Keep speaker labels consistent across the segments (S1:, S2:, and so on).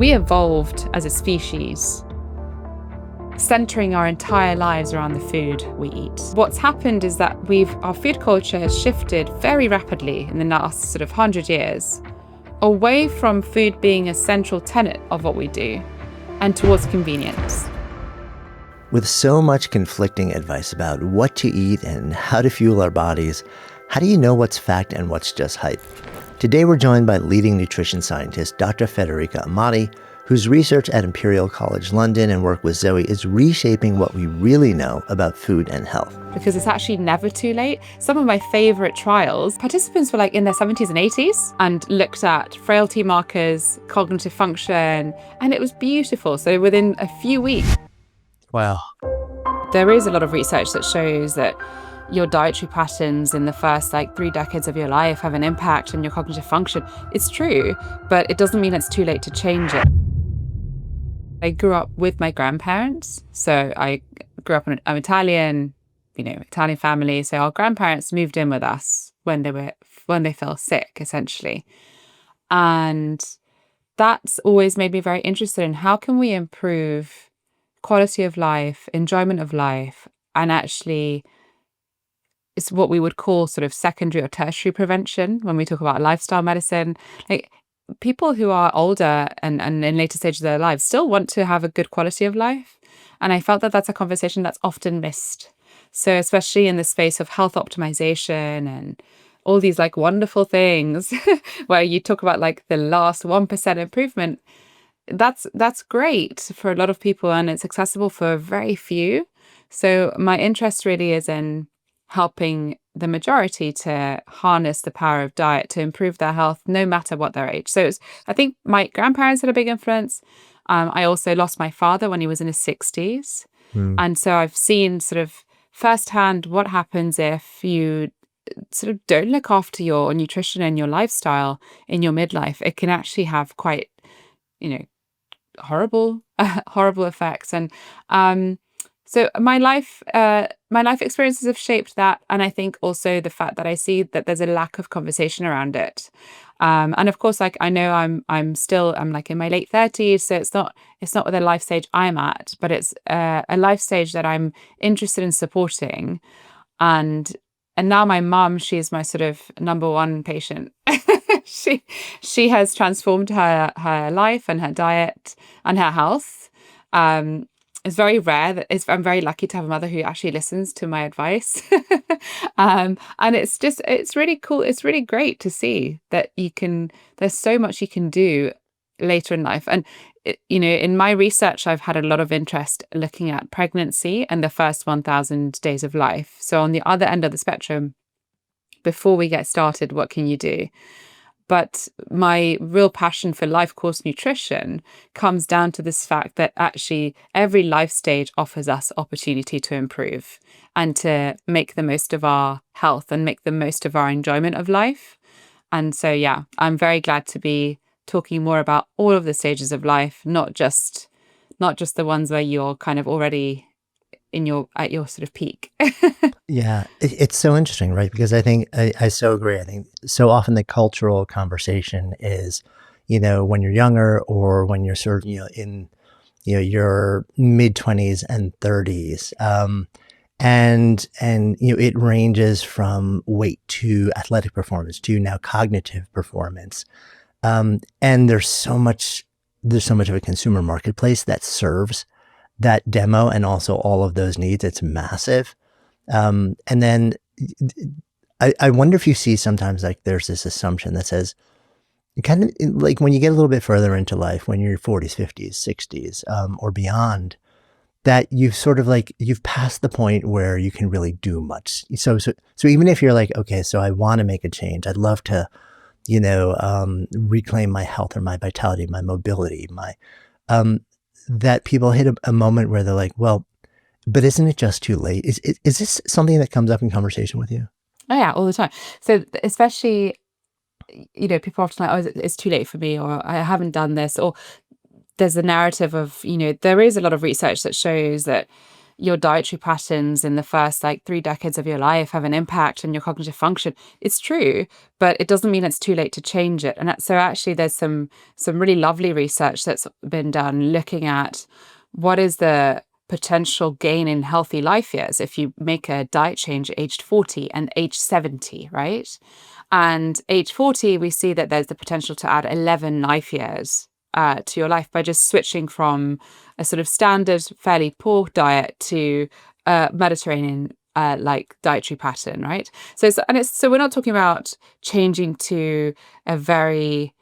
S1: We evolved as a species, centering our entire lives around the food we eat. What's happened is that our food culture has shifted very rapidly in the last sort of 100 years, away from food being a central tenet of what we do and towards convenience.
S2: With so much conflicting advice about what to eat and how to fuel our bodies, how do you know what's fact and what's just hype? Today we're joined by leading nutrition scientist Dr. Federica Amati, whose research at Imperial College London and work with Zoe is reshaping what we really know about food and health.
S1: Because it's actually never too late. Some of my favorite trials, participants were like in their 70s and 80s and looked at frailty markers, cognitive function, and it was beautiful. So within a few weeks.
S2: Wow.
S1: There is a lot of research that shows that your dietary patterns in the first 3 decades of your life have an impact on your cognitive function. It's true, but it doesn't mean it's too late to change it. I grew up with my grandparents. So I grew up I'm Italian, Italian family. So our grandparents moved in with us when they fell sick, essentially. And that's always made me very interested in how can we improve quality of life, enjoyment of life, and actually it's what we would call sort of secondary or tertiary prevention when we talk about lifestyle medicine. People who are older and in later stages of their lives still want to have a good quality of life. And I felt that that's a conversation that's often missed. So especially in the space of health optimization and all these wonderful things where you talk about the last 1% improvement, that's great for a lot of people and it's accessible for very few. So my interest really is in helping the majority to harness the power of diet to improve their health, no matter what their age. So I think my grandparents had a big influence. I also lost my father when he was in his 60s. And so I've seen sort of firsthand what happens if you sort of don't look after your nutrition and your lifestyle in your midlife. It can actually have quite, horrible effects. And so my life experiences have shaped that, and I think also the fact that I see that there's a lack of conversation around it. And of course, I know I'm in my late 30s, so it's not the life stage I'm at, but it's a life stage that I'm interested in supporting. And now my mum, she's my sort of number one patient. She has transformed her life and her diet and her health. It's very rare I'm very lucky to have a mother who actually listens to my advice. And it's really cool. It's really great to see that there's so much you can do later in life. And, in my research, I've had a lot of interest looking at pregnancy and the first 1,000 days of life. So on the other end of the spectrum, before we get started, what can you do? But my real passion for life course nutrition comes down to this fact that actually every life stage offers us opportunity to improve and to make the most of our health and make the most of our enjoyment of life. And so, yeah, I'm very glad to be talking more about all of the stages of life, not just the ones where you're kind of already at your sort of peak.
S2: Yeah, it's so interesting, right? Because I think I so agree. I think so often the cultural conversation is, when you're younger or when you're sort of, in, your mid 20s and 30s. And it ranges from weight to athletic performance to now cognitive performance. And there's so much of a consumer marketplace that serves that demo and also all of those needs. It's massive. And then I wonder if you see sometimes there's this assumption that says kind of when you get a little bit further into life, when you're 40s, 50s, 60s, or beyond, that you've sort of you've passed the point where you can really do much. So even if you're okay, so I want to make a change. I'd love to, reclaim my health or my vitality, my mobility, that people hit a moment where they're well, but isn't it just too late? Is this something that comes up in conversation with you?
S1: Oh yeah, all the time. So especially, people are often it's too late for me, or I haven't done this, or there's a narrative of, there is a lot of research that shows that, your dietary patterns in the first like 3 decades of your life have an impact on your cognitive function. It's true, but it doesn't mean it's too late to change it. And so actually there's some really lovely research that's been done looking at what is the potential gain in healthy life years if you make a diet change at age 40 and age 70, right? And age 40, we see that there's the potential to add 11 life years to your life by just switching from a sort of standard, fairly poor diet to Mediterranean like dietary pattern, right? So we're not talking about changing to a very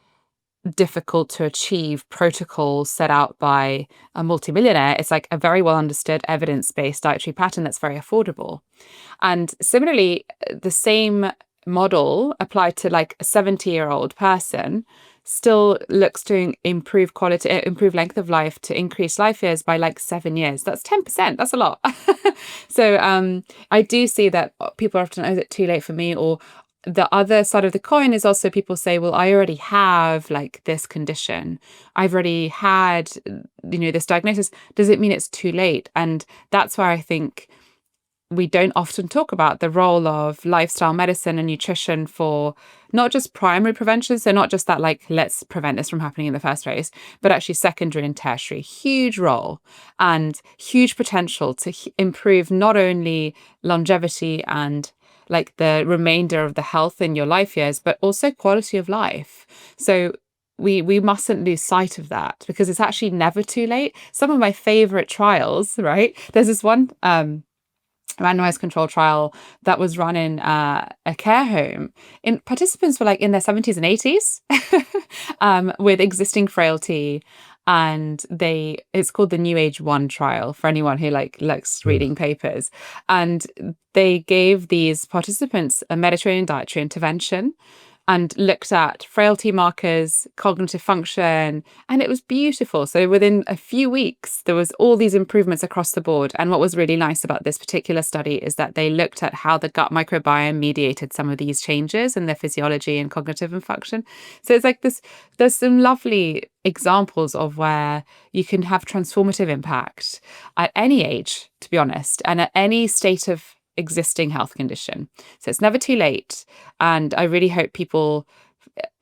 S1: difficult to achieve protocol set out by a multimillionaire. It's like a very well understood evidence-based dietary pattern that's very affordable. And similarly, the same model applied to like a 70-year-old person still looks to improve quality, improve length of life, to increase life years by like 7 years. That's 10%. That's a lot. So I do see that people are often, oh, is it too late for me? Or the other side of the coin is also people say, well, I already have like this condition. I've already had, this diagnosis. Does it mean it's too late? And that's why I think we don't often talk about the role of lifestyle medicine and nutrition for not just primary prevention, so not just that like, let's prevent this from happening in the first place, but actually secondary and tertiary. Huge role and huge potential to improve not only longevity and like the remainder of the health in your life years, but also quality of life. So we mustn't lose sight of that, because it's actually never too late. Some of my favorite trials, right? There's this one randomized control trial that was run in a care home. Participants were like in their 70s and 80s with existing frailty. And it's called the New Age 1 trial for anyone who likes reading papers. And they gave these participants a Mediterranean dietary intervention and looked at frailty markers, cognitive function, and it was beautiful. So within a few weeks, there was all these improvements across the board. And what was really nice about this particular study is that they looked at how the gut microbiome mediated some of these changes in their physiology and cognitive and function. So it's like this, there's some lovely examples of where you can have transformative impact at any age, to be honest, and at any state of existing health condition. So it's never too late. And I really hope people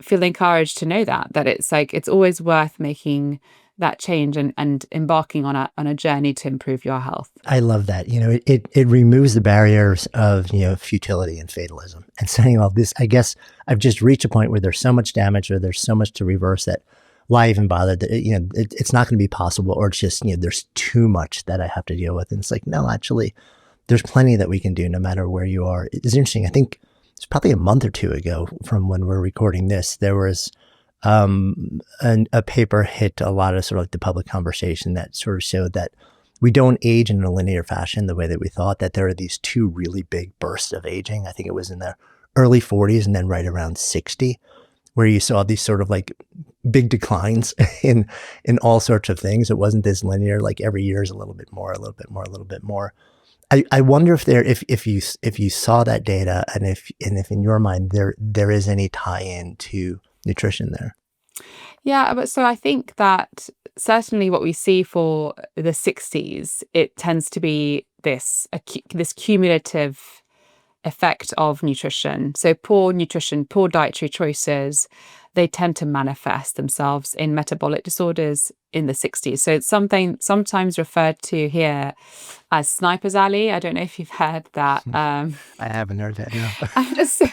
S1: feel encouraged to know that it's always worth making that change and embarking on a journey to improve your health.
S2: I love that. It removes the barriers of, futility and fatalism, and saying, well, this, I guess I've just reached a point where there's so much damage or there's so much to reverse that why even bother? It's not going to be possible, or it's just, there's too much that I have to deal with. And it's like, no, actually, there's plenty that we can do no matter where you are. It's interesting. I think it's probably a month or two ago from when we're recording this, there was a paper hit a lot of sort of like the public conversation that sort of showed that we don't age in a linear fashion the way that we thought, that there are these two really big bursts of aging. I think it was in the early 40s and then right around 60, where you saw these sort of like big declines in all sorts of things. It wasn't this linear, like every year is a little bit more, a little bit more, a little bit more. I wonder if you saw that data, and if in your mind there is any tie-in to nutrition there.
S1: Yeah, but so I think that certainly what we see for the 60s, it tends to be this cumulative effect of nutrition. So poor nutrition, poor dietary choices, they tend to manifest themselves in metabolic disorders in the 60s. So it's something sometimes referred to here as Sniper's Alley. I don't know if you've heard that.
S2: I haven't heard that, no.
S1: So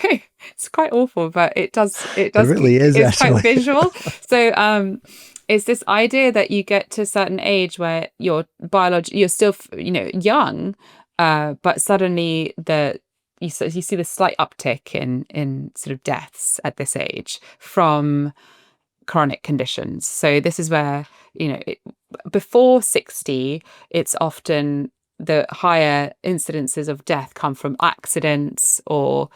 S1: it's quite awful, but it does.
S2: It really is,
S1: It's
S2: actually
S1: quite visual. So it's this idea that you get to a certain age where you're still, young, but suddenly you see the slight uptick in sort of deaths at this age from chronic conditions. So this is where, before 60, it's often the higher incidences of death come from accidents or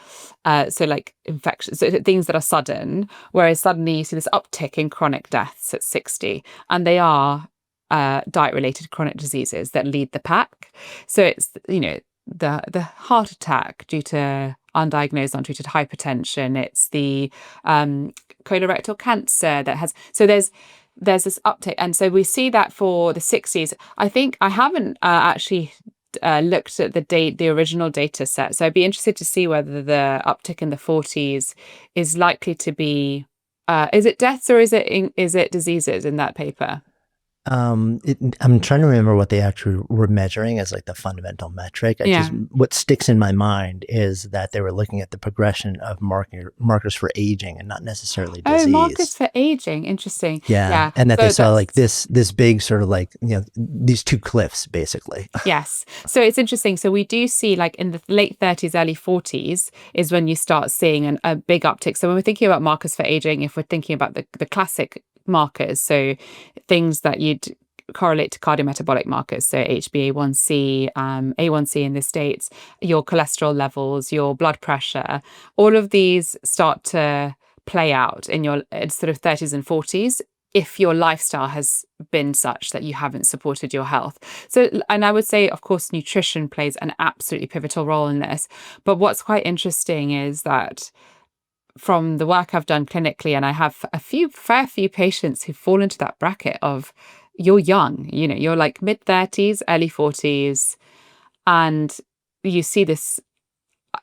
S1: so like infections, so things that are sudden, whereas suddenly you see this uptick in chronic deaths at 60, and they are diet-related chronic diseases that lead the pack. So it's, the heart attack due to undiagnosed, untreated hypertension. It's the colorectal cancer that has. So there's this uptake, and so we see that for the 60s. I think I haven't actually looked at the original data set. So I'd be interested to see whether the uptick in the 40s is likely to be, is it deaths or is it diseases in that paper?
S2: I'm trying to remember what they actually were measuring as like the fundamental metric.
S1: Yeah.
S2: What sticks in my mind is that they were looking at the progression of markers for aging and not necessarily
S1: Oh, markers
S2: disease.
S1: for aging. Interesting.
S2: Yeah,
S1: Yeah.
S2: and that they
S1: So
S2: saw like
S1: that's
S2: this big sort of like, these two cliffs basically.
S1: Yes. So it's interesting. So we do see like in the late 30s, early 40s is when you start seeing a big uptick. So when we're thinking about markers for aging, if we're thinking about the classic markers, so things that you'd correlate to cardiometabolic markers, so HbA1c, A1c in the States, your cholesterol levels, your blood pressure, all of these start to play out in your sort of 30s and 40s if your lifestyle has been such that you haven't supported your health. So, and I would say, of course, nutrition plays an absolutely pivotal role in this. But what's quite interesting is that from the work I've done clinically, and I have fair few patients who fall into that bracket of you're young, you're like mid 30s, early 40s, and you see this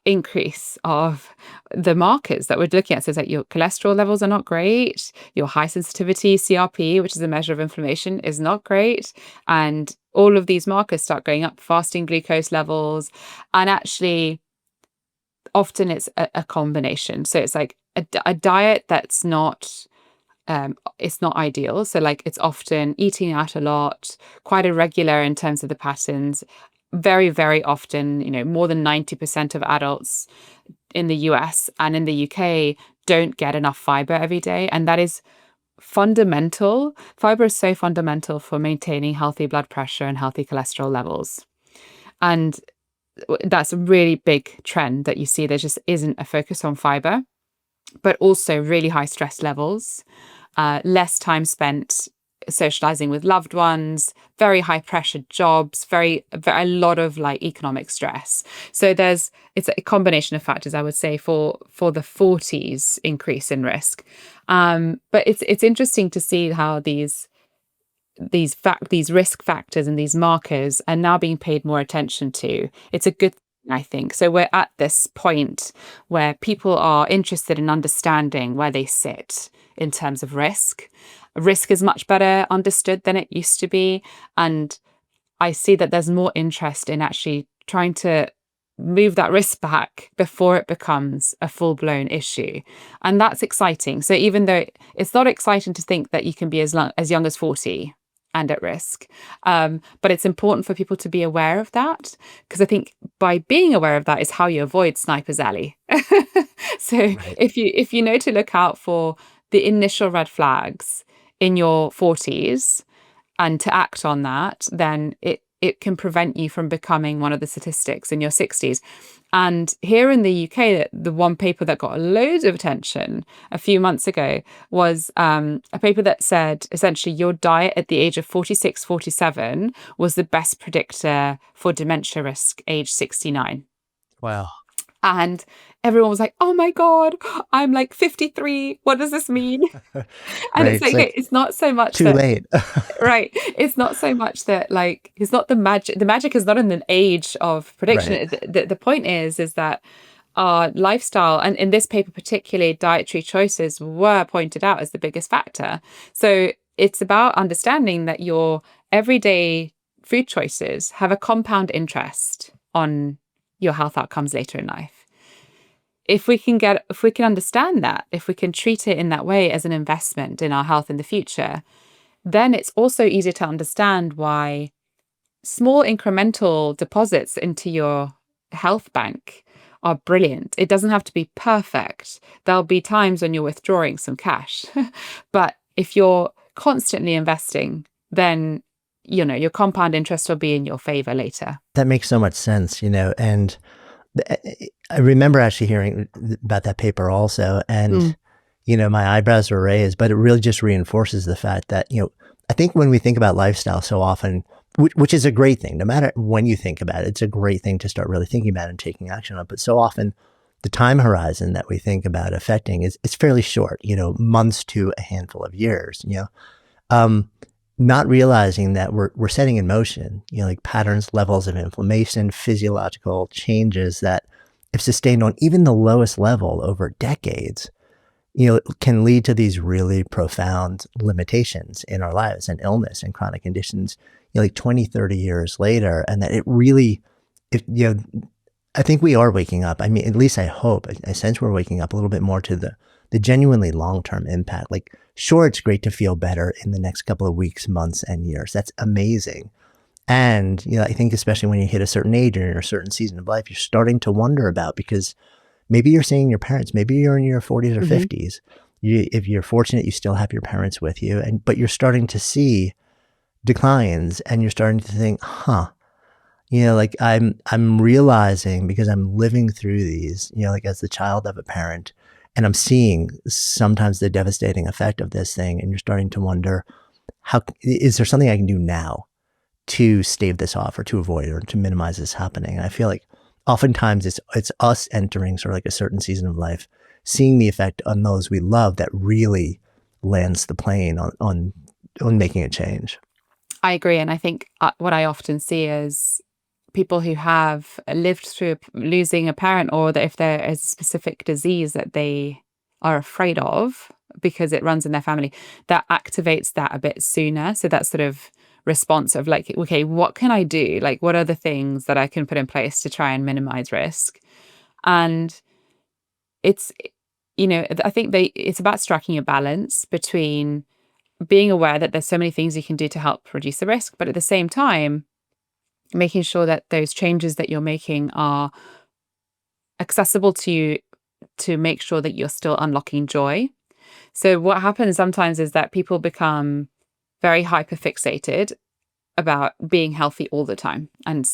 S1: increase of the markers that we're looking at. So it's like your cholesterol levels are not great, your high sensitivity CRP, which is a measure of inflammation, is not great. And all of these markers start going up, fasting glucose levels. And actually, often it's a combination. So it's like a diet that's not it's not ideal. So like it's often eating out a lot, quite irregular in terms of the patterns. Very, very often, more than 90% of adults in the US and in the UK don't get enough fiber every day. And that is fundamental. Fiber is so fundamental for maintaining healthy blood pressure and healthy cholesterol levels. And that's a really big trend that you see. There just isn't a focus on fiber, but also really high stress levels, less time spent socializing with loved ones, very high pressure jobs, a lot of like economic stress. So it's a combination of factors, I would say, for the 40s increase in risk. But it's interesting to see how these risk factors and these markers are now being paid more attention to. It's a good thing, I think. So we're at this point where people are interested in understanding where they sit in terms of risk. Risk is much better understood than it used to be. And I see that there's more interest in actually trying to move that risk back before it becomes a full-blown issue. And that's exciting. So even though it's not exciting to think that you can be as young as 40 and at risk, but it's important for people to be aware of that, because I think by being aware of that is how you avoid Sniper's Alley. So
S2: Right.
S1: if you know to look out for the initial red flags in your 40s and to act on that, then it can prevent you from becoming one of the statistics in your 60s. And here in the UK, the one paper that got loads of attention a few months ago was a paper that said essentially your diet at the age of 46, 47 was the best predictor for dementia risk age 69.
S2: Wow.
S1: And everyone was like, oh my God, I'm like 53. What does this mean? And
S2: Right.
S1: it's
S2: It's
S1: like, okay,
S2: like
S1: it's not so much
S2: too
S1: that,
S2: late.
S1: right. It's not so much that like, it's not the magic. The magic is not in the age of
S2: Right.
S1: prediction. The point is that our lifestyle, and in this paper particularly, dietary choices were pointed out as the biggest factor. So it's about understanding that your everyday food choices have a compound interest on your health outcomes later in life. If we can understand that, if we can treat it in that way as an investment in our health in the future, then it's also easier to understand why small incremental deposits into your health bank are brilliant. It doesn't have to be perfect. There'll be times when you're withdrawing some cash. But if you're constantly investing, then your compound interest will be in your favor later.
S2: That makes so much sense, and I remember actually hearing about that paper also, and my eyebrows were raised, but it really just reinforces the fact that, I think when we think about lifestyle so often, which is a great thing, no matter when you think about it, it's a great thing to start really thinking about and taking action on. But so often the time horizon that we think about affecting is fairly short, months to a handful of years, Um, not realizing that we're setting in motion, like patterns, levels of inflammation, physiological changes that, if sustained on even the lowest level over decades, can lead to these really profound limitations in our lives and illness and chronic conditions, like 20, 30 years later. And that it really, if, I think we are waking up. I mean, at least I hope, I sense we're waking up a little bit more to the genuinely long-term impact. Like, sure, it's great to feel better in the next couple of weeks, months, and years. That's amazing. And, I think especially when you hit a certain age or in a certain season of life, you're starting to wonder about, because maybe you're seeing your parents, maybe you're in your 40s or 50s. If you're fortunate, you still have your parents with you, but you're starting to see declines, and you're starting to think, like I'm realizing, because I'm living through these, like as the child of a parent, and I'm seeing sometimes the devastating effect of this thing. And you're starting to wonder, is there something I can do now to stave this off, or to avoid, or to minimize this happening? And I feel like oftentimes it's us entering sort of like a certain season of life, seeing the effect on those we love, that really lands the plane on making a change.
S1: I agree. And I think what I often see is people who have lived through losing a parent, or that if there is a specific disease that they are afraid of because it runs in their family, that activates that a bit sooner. So that sort of response of like, okay, what can I do? Like, what are the things that I can put in place to try and minimize risk? And it's, I think it's about striking a balance between being aware that there's so many things you can do to help reduce the risk, but at the same time, making sure that those changes that you're making are accessible to you, to make sure that you're still unlocking joy. So what happens sometimes is that people become very hyperfixated about being healthy all the time, and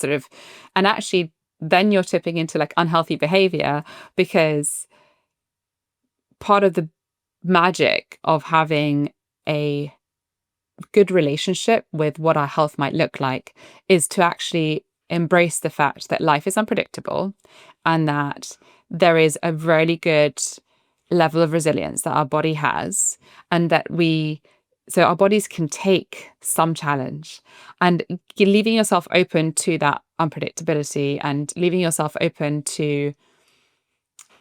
S1: actually then you're tipping into like unhealthy behavior, because part of the magic of having a good relationship with what our health might look like is to actually embrace the fact that life is unpredictable, and that there is a really good level of resilience that our body has, and that so our bodies can take some challenge, and leaving yourself open to that unpredictability, and leaving yourself open to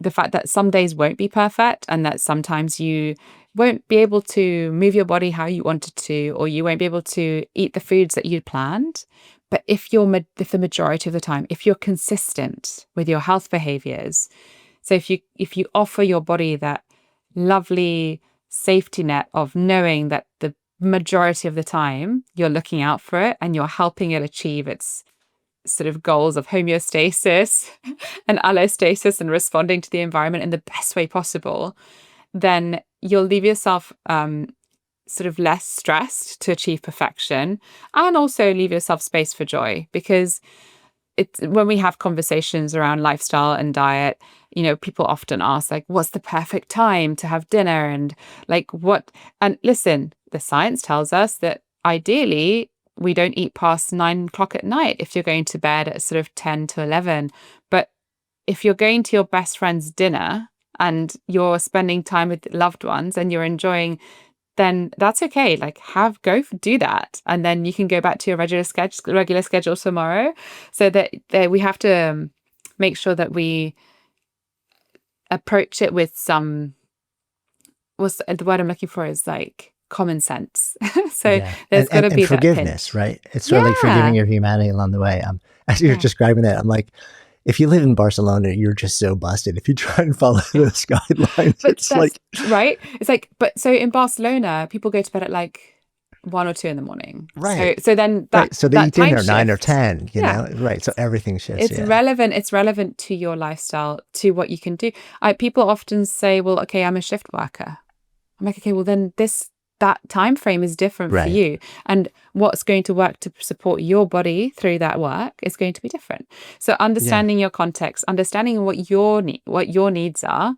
S1: the fact that some days won't be perfect, and that sometimes you won't be able to move your body how you wanted to, or you won't be able to eat the foods that you'd planned. But if the majority of the time, if you're consistent with your health behaviors, so if you offer your body that lovely safety net of knowing that the majority of the time you're looking out for it, and you're helping it achieve its sort of goals of homeostasis and allostasis, and responding to the environment in the best way possible, then you'll leave yourself sort of less stressed to achieve perfection, and also leave yourself space for joy. Because when we have conversations around lifestyle and diet, people often ask, like, what's the perfect time to have dinner? And like, and listen, the science tells us that ideally we don't eat past 9 o'clock at night if you're going to bed at sort of 10 to 11. But if you're going to your best friend's dinner and you're spending time with loved ones and you're enjoying, then that's okay. Like, do that. And then you can go back to your regular schedule tomorrow. So that we have to make sure that we approach it with some, what's the word I'm looking for is like common sense. So there's got to be
S2: forgiveness,
S1: that pinch.
S2: right? It's sort of like forgiving your humanity along the way. As you're describing that, I'm like, if you live in Barcelona, you're just so busted. If you try and follow those guidelines, it's like,
S1: right. It's like, but so in Barcelona, people go to bed at like 1 or 2 in the morning.
S2: Right.
S1: So then
S2: so they eat dinner
S1: shift,
S2: 9 or 10, know? Right. So everything shifts.
S1: It's relevant. It's relevant to your lifestyle, to what you can do. People often say, well, okay, I'm a shift worker. I'm like, okay, well then that time frame is different for you, and what's going to work to support your body through that work is going to be different. So understanding your context, understanding what your needs are,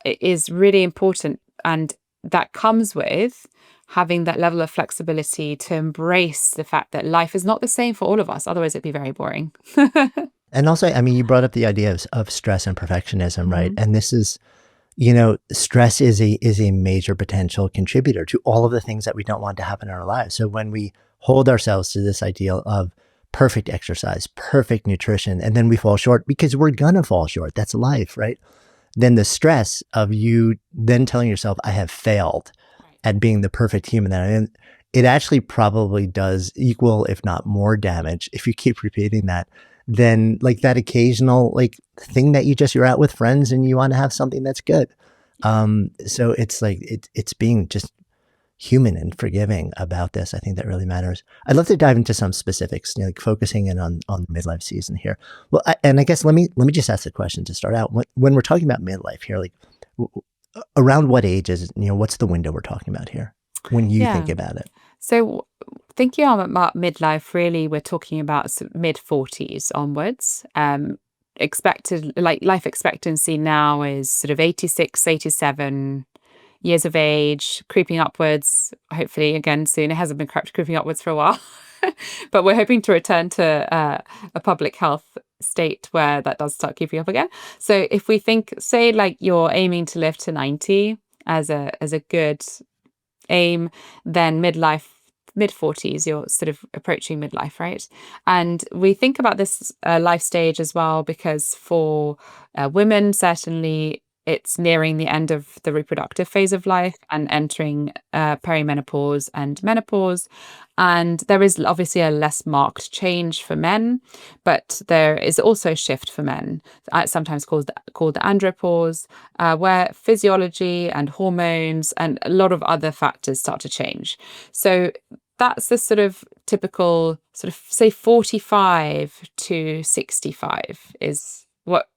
S1: is really important, and that comes with having that level of flexibility to embrace the fact that life is not the same for all of us. Otherwise, it'd be very boring.
S2: And also, I mean, you brought up the idea of stress and perfectionism, right? And this is stress is a major potential contributor to all of the things that we don't want to happen in our lives. So when we hold ourselves to this ideal of perfect exercise, perfect nutrition, and then we fall short because we're gonna fall short. That's life, right? Then the stress of you then telling yourself, I have failed at being the perfect human that I am, it actually probably does equal, if not more damage, if you keep repeating that, than like that occasional like thing that you're out with friends and you want to have something that's good. So it's like it's being just human and forgiving about this. I think that really matters. I'd love to dive into some specifics, like focusing in on the midlife season here. Well, and I guess let me just ask the question to start out. When we're talking about midlife here, like around what age is, what's the window we're talking about here when you think
S1: Yeah.
S2: about it?
S1: So thinking about midlife, really, we're talking about mid 40s onwards. Expected like life expectancy now is sort of 86, 87 years of age, creeping upwards. Hopefully, again soon. It hasn't been creeping upwards for a while, but we're hoping to return to a public health state where that does start creeping up again. So if we think, say, like you're aiming to live to 90 as a good aim, then midlife, mid 40s, you're sort of approaching midlife, right? And we think about this life stage as well because for women, certainly it's nearing the end of the reproductive phase of life and entering perimenopause and menopause. And there is obviously a less marked change for men, but there is also a shift for men, sometimes called the andropause, where physiology and hormones and a lot of other factors start to change. So that's the sort of typical sort of say 45 to 65 is what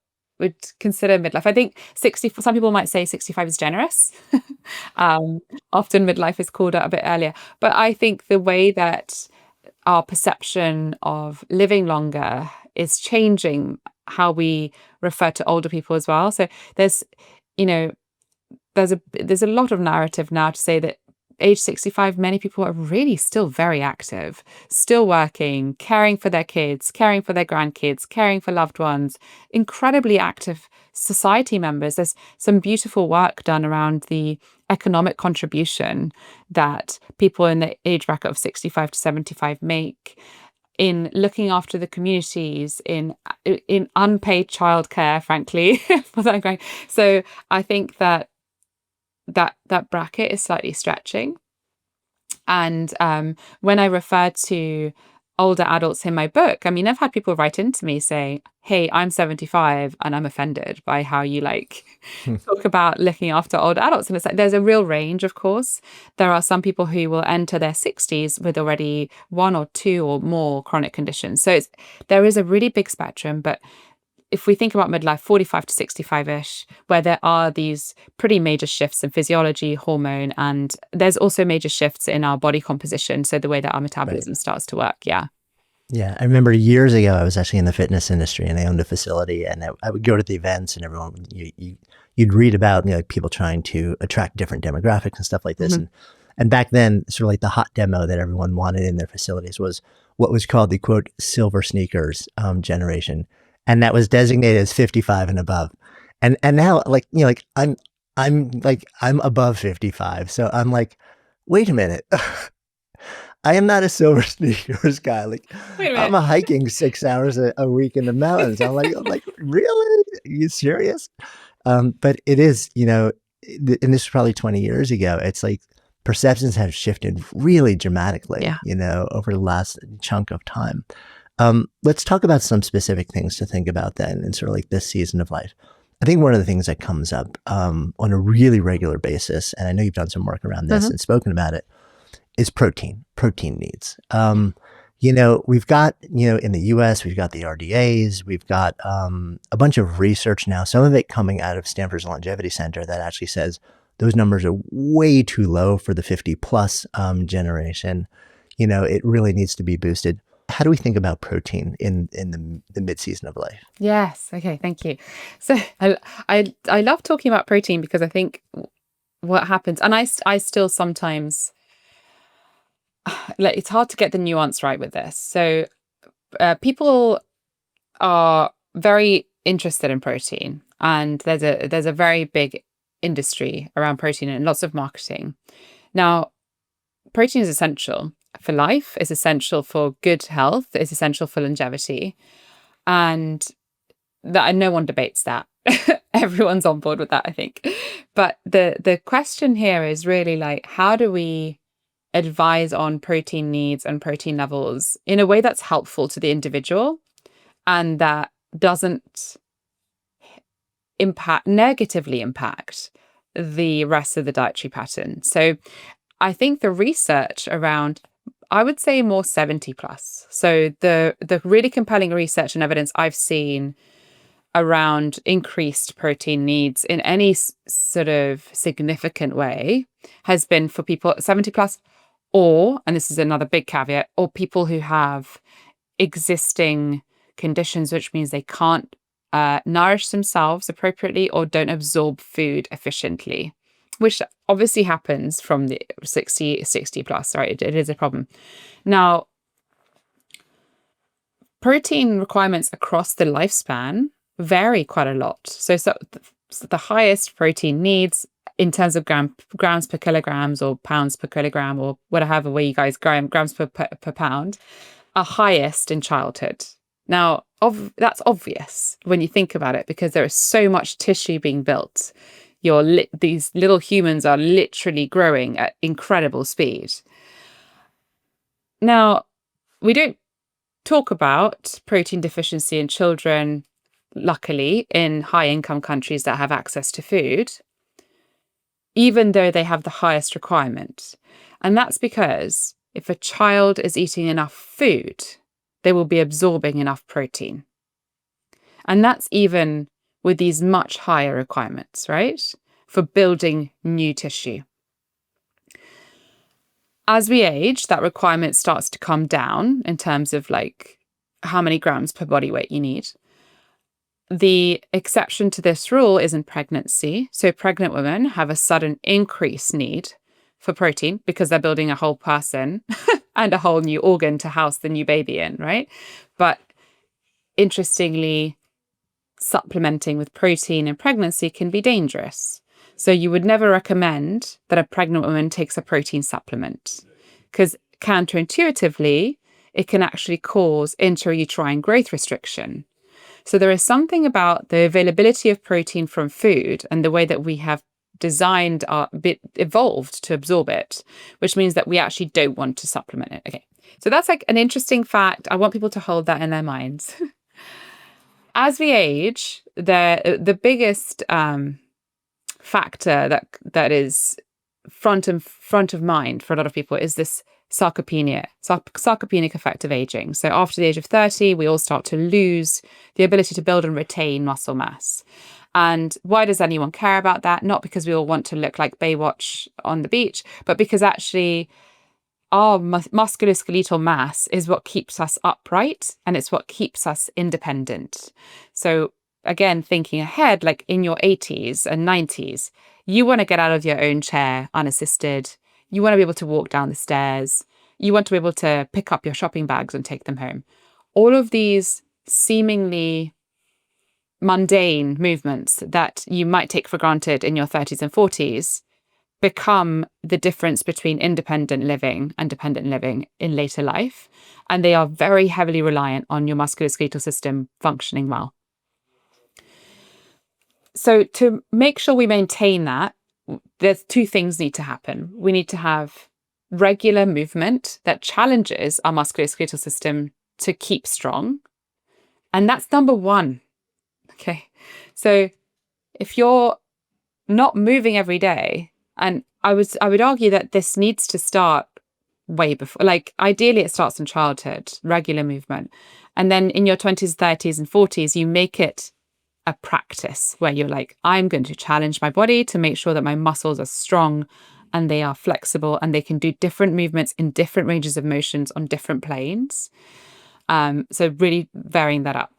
S1: would consider midlife. I think 60, some people might say 65 is generous. um, Often midlife is called out a bit earlier. But I think the way that our perception of living longer is changing how we refer to older people as well. So there's, you know, there's a lot of narrative now to say that age 65, many people are really still very active, still working, caring for their kids, caring for their grandkids, caring for loved ones, incredibly active society members. There's some beautiful work done around the economic contribution that people in the age bracket of 65 to 75 make in looking after the communities, in unpaid childcare, frankly, for that going. So I think that bracket is slightly stretching. And when I refer to older adults in my book, I mean, I've had people write into me saying, "Hey, I'm 75 and I'm offended by how you like talk about looking after older adults." And it's like there's a real range, of course. There are some people who will enter their 60s with already one or two or more chronic conditions. So there is a really big spectrum, but if we think about midlife, 45 to 65-ish, where there are these pretty major shifts in physiology, hormone, and there's also major shifts in our body composition. So the way that our
S2: Right.
S1: metabolism starts to work. Yeah.
S2: Yeah, I remember years ago I was actually in the fitness industry and I owned a facility, and I would go to the events and everyone you'd read about like people trying to attract different demographics and stuff like this,
S1: Mhm.
S2: and back then sort of like the hot demo that everyone wanted in their facilities was what was called the quote silver sneakers generation, and that was designated as 55 and above, and now like like I'm above 55, so I'm like, wait a minute. I am not a silver sneakers guy. Like,
S1: Wait a
S2: I'm
S1: minute.
S2: a hiking 6 hours a week in the mountains. I'm like, really? Are you serious? But it is, and this was probably 20 years ago. It's like perceptions have shifted really dramatically,
S1: Yeah.
S2: over the last chunk of time. Let's talk about some specific things to think about then in sort of like this season of life. I think one of the things that comes up on a really regular basis, and I know you've done some work around this
S1: Mhm.
S2: and spoken about it, is protein needs. We've got, in the US, we've got the RDAs, we've got a bunch of research now, some of it coming out of Stanford's Longevity Center that actually says those numbers are way too low for the 50 plus generation. It really needs to be boosted. How do we think about protein in the mid season of life?
S1: Yes. Okay. Thank you. So I love talking about protein because I think what happens, and I still sometimes like it's hard to get the nuance right with this. So people are very interested in protein, and there's a very big industry around protein and lots of marketing. Now, protein is essential for life, is essential for good health, is essential for longevity. And no one debates that. Everyone's on board with that, I think. But the question here is really like, how do we advise on protein needs and protein levels in a way that's helpful to the individual and that doesn't negatively impact the rest of the dietary pattern? So I think the research around, I would say more 70 plus. So the really compelling research and evidence I've seen around increased protein needs in any sort of significant way has been for people 70 plus, or, and this is another big caveat, or people who have existing conditions, which means they can't nourish themselves appropriately or don't absorb food efficiently, which obviously happens from the 60 plus, right? It is a problem. Now, protein requirements across the lifespan vary quite a lot. So the highest protein needs in terms of grams per kilograms or pounds per kilogram or whatever way you guys grams per pound are highest in childhood. Now, that's obvious when you think about it, because there is so much tissue being built. These little humans are literally growing at incredible speed. Now, we don't talk about protein deficiency in children, luckily, in high-income countries that have access to food, even though they have the highest requirement. And that's because if a child is eating enough food, they will be absorbing enough protein. And that's even with these much higher requirements, right? For building new tissue. As we age, that requirement starts to come down in terms of like how many grams per body weight you need. The exception to this rule is in pregnancy. So pregnant women have a sudden increased need for protein because they're building a whole person and a whole new organ to house the new baby in, right? But interestingly, supplementing with protein in pregnancy can be dangerous. So you would never recommend that a pregnant woman takes a protein supplement, because counterintuitively, it can actually cause intrauterine growth restriction. So there is something about the availability of protein from food and the way that we have evolved to absorb it, which means that we actually don't want to supplement it. Okay, so that's like an interesting fact. I want people to hold that in their minds. As we age, the biggest factor that is front of mind for a lot of people is this sarcopenic effect of aging. So after the age of 30, we all start to lose the ability to build and retain muscle mass. And why does anyone care about that? Not because we all want to look like Baywatch on the beach, but because actually our musculoskeletal mass is what keeps us upright and it's what keeps us independent. So again, thinking ahead, like in your 80s and 90s, you want to get out of your own chair unassisted. You want to be able to walk down the stairs. You want to be able to pick up your shopping bags and take them home. All of these seemingly mundane movements that you might take for granted in your 30s and 40s become the difference between independent living and dependent living in later life. And they are very heavily reliant on your musculoskeletal system functioning well. So to make sure we maintain that, there's two things need to happen. We need to have regular movement that challenges our musculoskeletal system to keep strong. And that's number one. Okay. So if you're not moving every day, and I would argue that this needs to start way before, like ideally it starts in childhood, regular movement. And then in your 20s, 30s and 40s, you make it a practice where you're like, I'm going to challenge my body to make sure that my muscles are strong and they are flexible and they can do different movements in different ranges of motions on different planes. So really varying that up.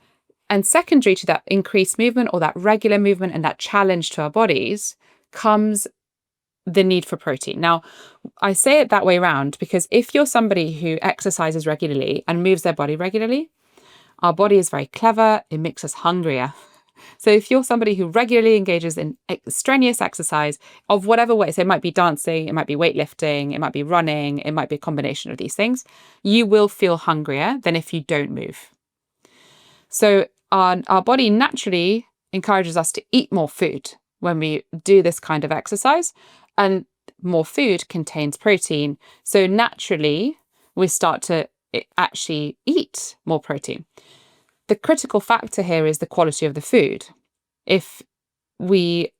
S1: And secondary to that increased movement or that regular movement and that challenge to our bodies comes the need for protein. Now, I say it that way around because if you're somebody who exercises regularly and moves their body regularly, our body is very clever. It makes us hungrier. So if you're somebody who regularly engages in strenuous exercise of whatever way, so it might be dancing, it might be weightlifting, it might be running, it might be a combination of these things, you will feel hungrier than if you don't move. So our body naturally encourages us to eat more food when we do this kind of exercise, and more food contains protein. So naturally, we start to actually eat more protein. The critical factor here is the quality of the food. If we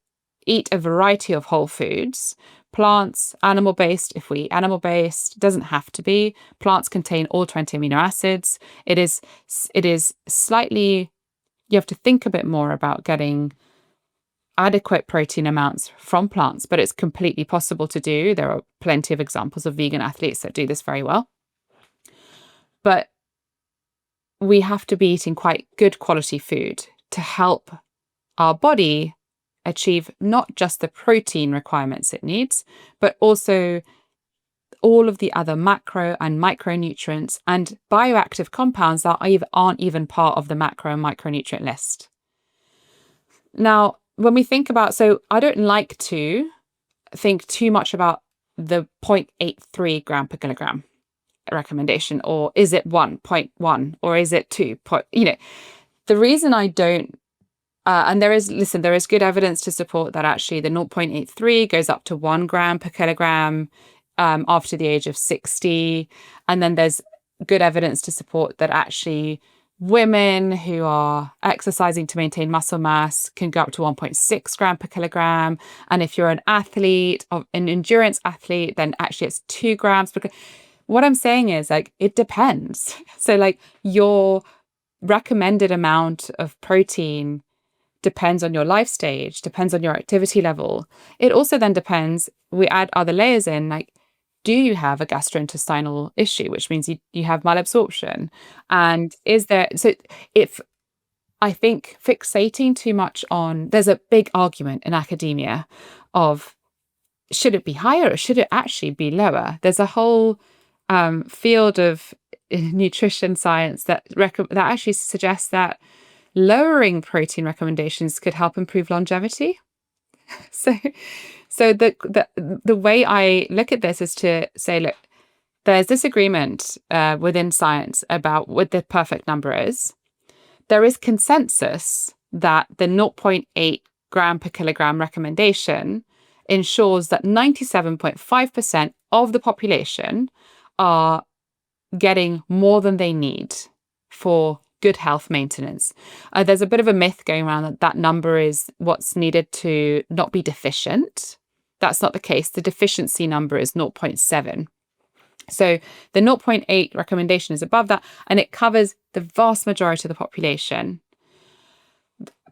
S1: eat a variety of whole foods, plants, animal-based, if we eat animal-based, doesn't have to be. Plants contain all 20 amino acids. It is slightly, you have to think a bit more about getting adequate protein amounts from plants, but it's completely possible to do. There are plenty of examples of vegan athletes that do this very well. But we have to be eating quite good quality food to help our body achieve not just the protein requirements it needs, but also all of the other macro and micronutrients and bioactive compounds that aren't even part of the macro and micronutrient list. Now, when we think about, so I don't like to think too much about the 0.83 gram per kilogram recommendation, or is it 1.1 or is it 2? The reason I don't, and there is good evidence to support that actually the 0.83 goes up to 1 gram per kilogram after the age of 60. And then there's good evidence to support that actually women who are exercising to maintain muscle mass can go up to 1.6 gram per kilogram. And if you're an athlete, an endurance athlete, then actually it's 2 grams per kilogram. What I'm saying is, like, it depends. So like your recommended amount of protein depends on your life stage, depends on your activity level. It also then depends, we add other layers in, like, do you have a gastrointestinal issue, which means you have malabsorption? And is there, so if I think fixating too much on, there's a big argument in academia of should it be higher or should it actually be lower? There's a whole field of nutrition science that actually suggests that lowering protein recommendations could help improve longevity. So the way I look at this is to say, look, there's disagreement within science about what the perfect number is. There is consensus that the 0.8 gram per kilogram recommendation ensures that 97.5% of the population are getting more than they need for good health maintenance. There's a bit of a myth going around that number is what's needed to not be deficient. That's not the case. The deficiency number is 0.7. So the 0.8 recommendation is above that, and it covers the vast majority of the population.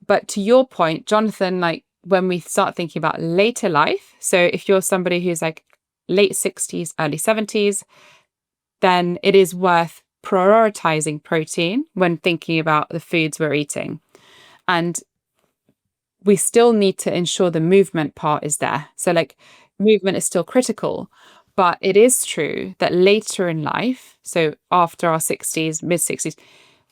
S1: But to your point, Jonathan, like when we start thinking about later life, so if you're somebody who's like late 60s, early 70s, then it is worth prioritizing protein when thinking about the foods we're eating. And we still need to ensure the movement part is there. So like movement is still critical, but it is true that later in life, so after our 60s, mid 60s,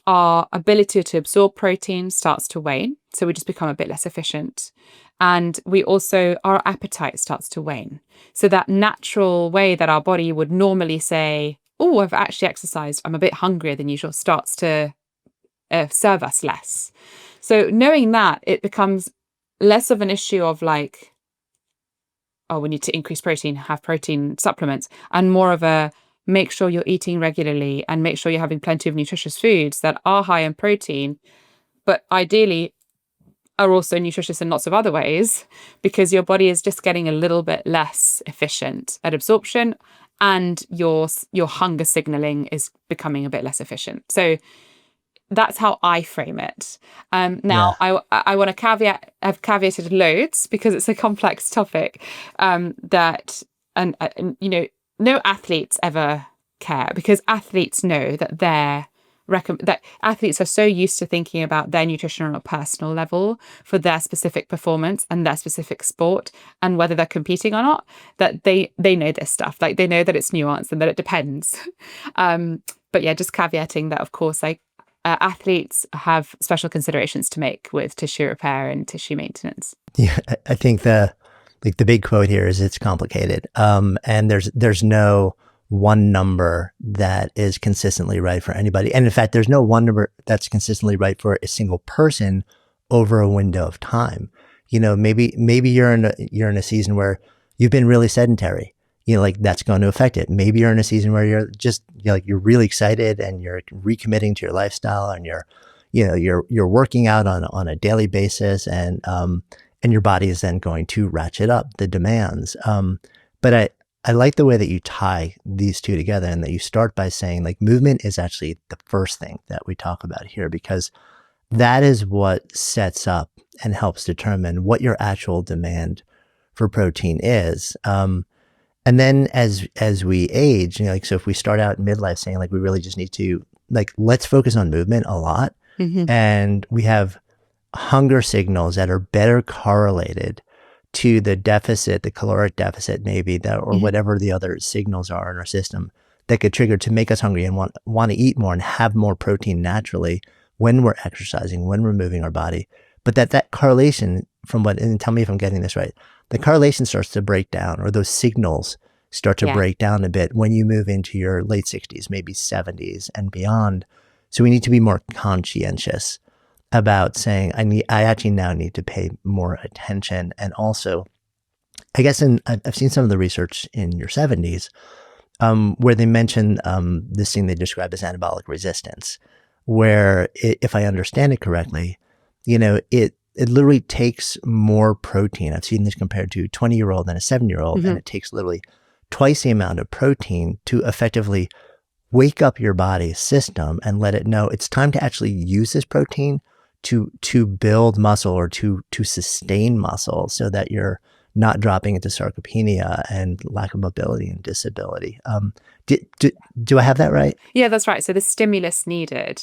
S1: our ability to absorb protein starts to wane. So we just become a bit less efficient. And we also, our appetite starts to wane. So that natural way that our body would normally say, oh, I've actually exercised, I'm a bit hungrier than usual, starts to serve us less. So knowing that, it becomes less of an issue of like, oh, we need to increase protein, have protein supplements, and more of a make sure you're eating regularly and make sure you're having plenty of nutritious foods that are high in protein, but ideally are also nutritious in lots of other ways, because your body is just getting a little bit less efficient at absorption and your hunger signaling is becoming a bit less efficient. So that's how I frame it. Now,
S2: Yeah.
S1: I want to I've caveated loads because it's a complex topic that, and you know, no athletes ever care, because athletes know that that athletes are so used to thinking about their nutrition on a personal level for their specific performance and their specific sport and whether they're competing or not, that they know this stuff. Like they know that it's nuanced and that it depends. But yeah, just caveating that, of course, like athletes have special considerations to make with tissue repair and tissue maintenance.
S2: Yeah, I think the big quote here is it's complicated. And there's no one number that is consistently right for anybody. And in fact, there's no one number that's consistently right for a single person over a window of time. Maybe you're in a season where you've been really sedentary. Like that's going to affect it. Maybe you're in a season where you're really excited and you're recommitting to your lifestyle and you're working out on a daily basis, and your body is then going to ratchet up the demands. But I like the way that you tie these two together, and that you start by saying like movement is actually the first thing that we talk about here, because that is what sets up and helps determine what your actual demand for protein is. And then as we age, so if we start out in midlife saying like we really just need to let's focus on movement a lot, and we have hunger signals that are better correlated to the deficit, the caloric deficit maybe, that or whatever the other signals are in our system that could trigger to make us hungry and want to eat more and have more protein naturally when we're exercising, when we're moving our body. But that correlation and tell me if I'm getting this right, the correlation starts to break down, or those signals start to break down a bit when you move into your late 60s, maybe 70s and beyond. So we need to be more conscientious about saying, I actually now need to pay more attention. And also, I guess I've seen some of the research in your 70s where they mention this thing they describe as anabolic resistance, where if I understand it correctly, it literally takes more protein. I've seen this compared to a 20-year-old and a 7-year-old, and it takes literally twice the amount of protein to effectively wake up your body's system and let it know it's time to actually use this protein to build muscle or to sustain muscle, so that you're not dropping into sarcopenia and lack of mobility and disability. Do I have that right?
S1: Yeah, that's right. So the stimulus needed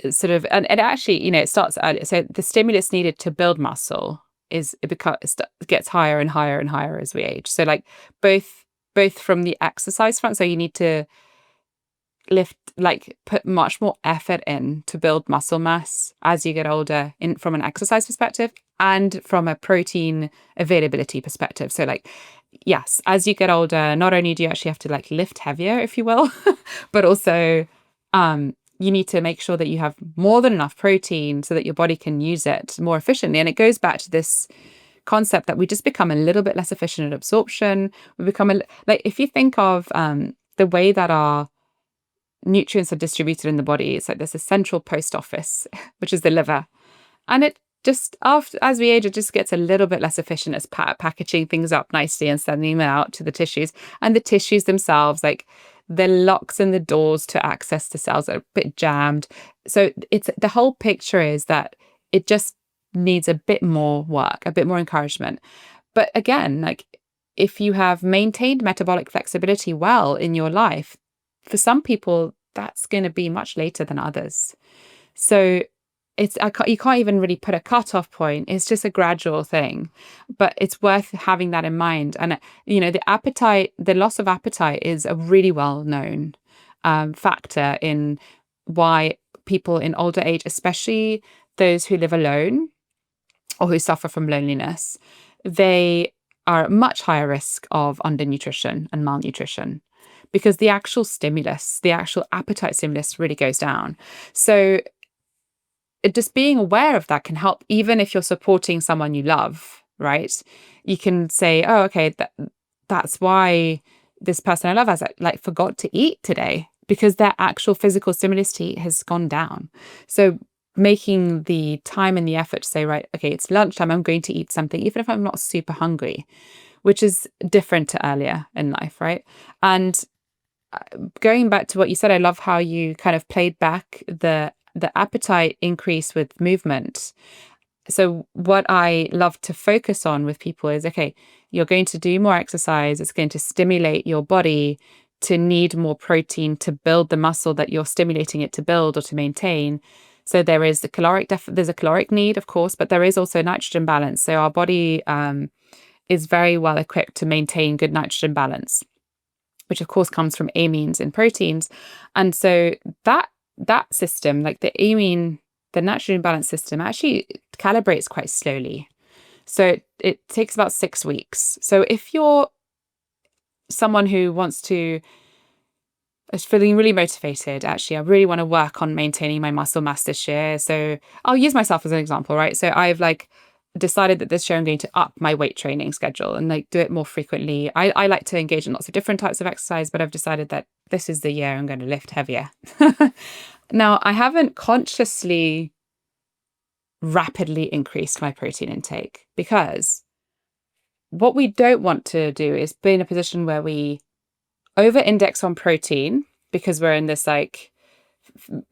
S1: sort of, and it actually, it starts earlier. So the stimulus needed to build muscle gets higher and higher and higher as we age. So like both from the exercise front, so you need to put much more effort in to build muscle mass as you get older from an exercise perspective and from a protein availability perspective. So yes, as you get older, not only do you actually have to lift heavier, if you will, but also you need to make sure that you have more than enough protein so that your body can use it more efficiently. And it goes back to this concept that we just become a little bit less efficient at absorption. We become if you think of the way that our nutrients are distributed in the body, it's like there's a central post office, which is the liver. And it just, as we age, it just gets a little bit less efficient as packaging things up nicely and sending them out to the tissues. And the tissues themselves, the locks and the doors to access to cells are a bit jammed. So the whole picture is that it just needs a bit more work, a bit more encouragement. But again, if you have maintained metabolic flexibility well in your life, for some people, that's going to be much later than others. So you can't even really put a cutoff point. It's just a gradual thing, but it's worth having that in mind. And the loss of appetite is a really well-known factor in why people in older age, especially those who live alone or who suffer from loneliness, they are at much higher risk of undernutrition and malnutrition, because the actual stimulus, the actual appetite stimulus really goes down. So just being aware of that can help, even if you're supporting someone you love, right? You can say, oh, okay, that's why this person I love has forgot to eat today, because their actual physical stimulus to eat has gone down. So making the time and the effort to say, right, okay, it's lunchtime, I'm going to eat something, even if I'm not super hungry, which is different to earlier in life, right? And going back to what you said, I love how you kind of played back the appetite increase with movement. So what I love to focus on with people is, okay, you're going to do more exercise. It's going to stimulate your body to need more protein to build the muscle that you're stimulating it to build or to maintain. So there is there's a caloric need, of course, but there is also nitrogen balance. So our body is very well equipped to maintain good nitrogen balance, which of course comes from amines in proteins. And so that that system, like the nitrogen balance system, actually calibrates quite slowly. So it takes about 6 weeks. So if you're someone who is feeling really motivated, actually, I really want to work on maintaining my muscle mass this year. So I'll use myself as an example, right? So I've like decided that this year I'm going to up my weight training schedule and like do it more frequently. I like to engage in lots of different types of exercise, but I've decided that this is the year I'm going to lift heavier. Now, I haven't consciously rapidly increased my protein intake, because what we don't want to do is be in a position where we over index on protein, because we're in this like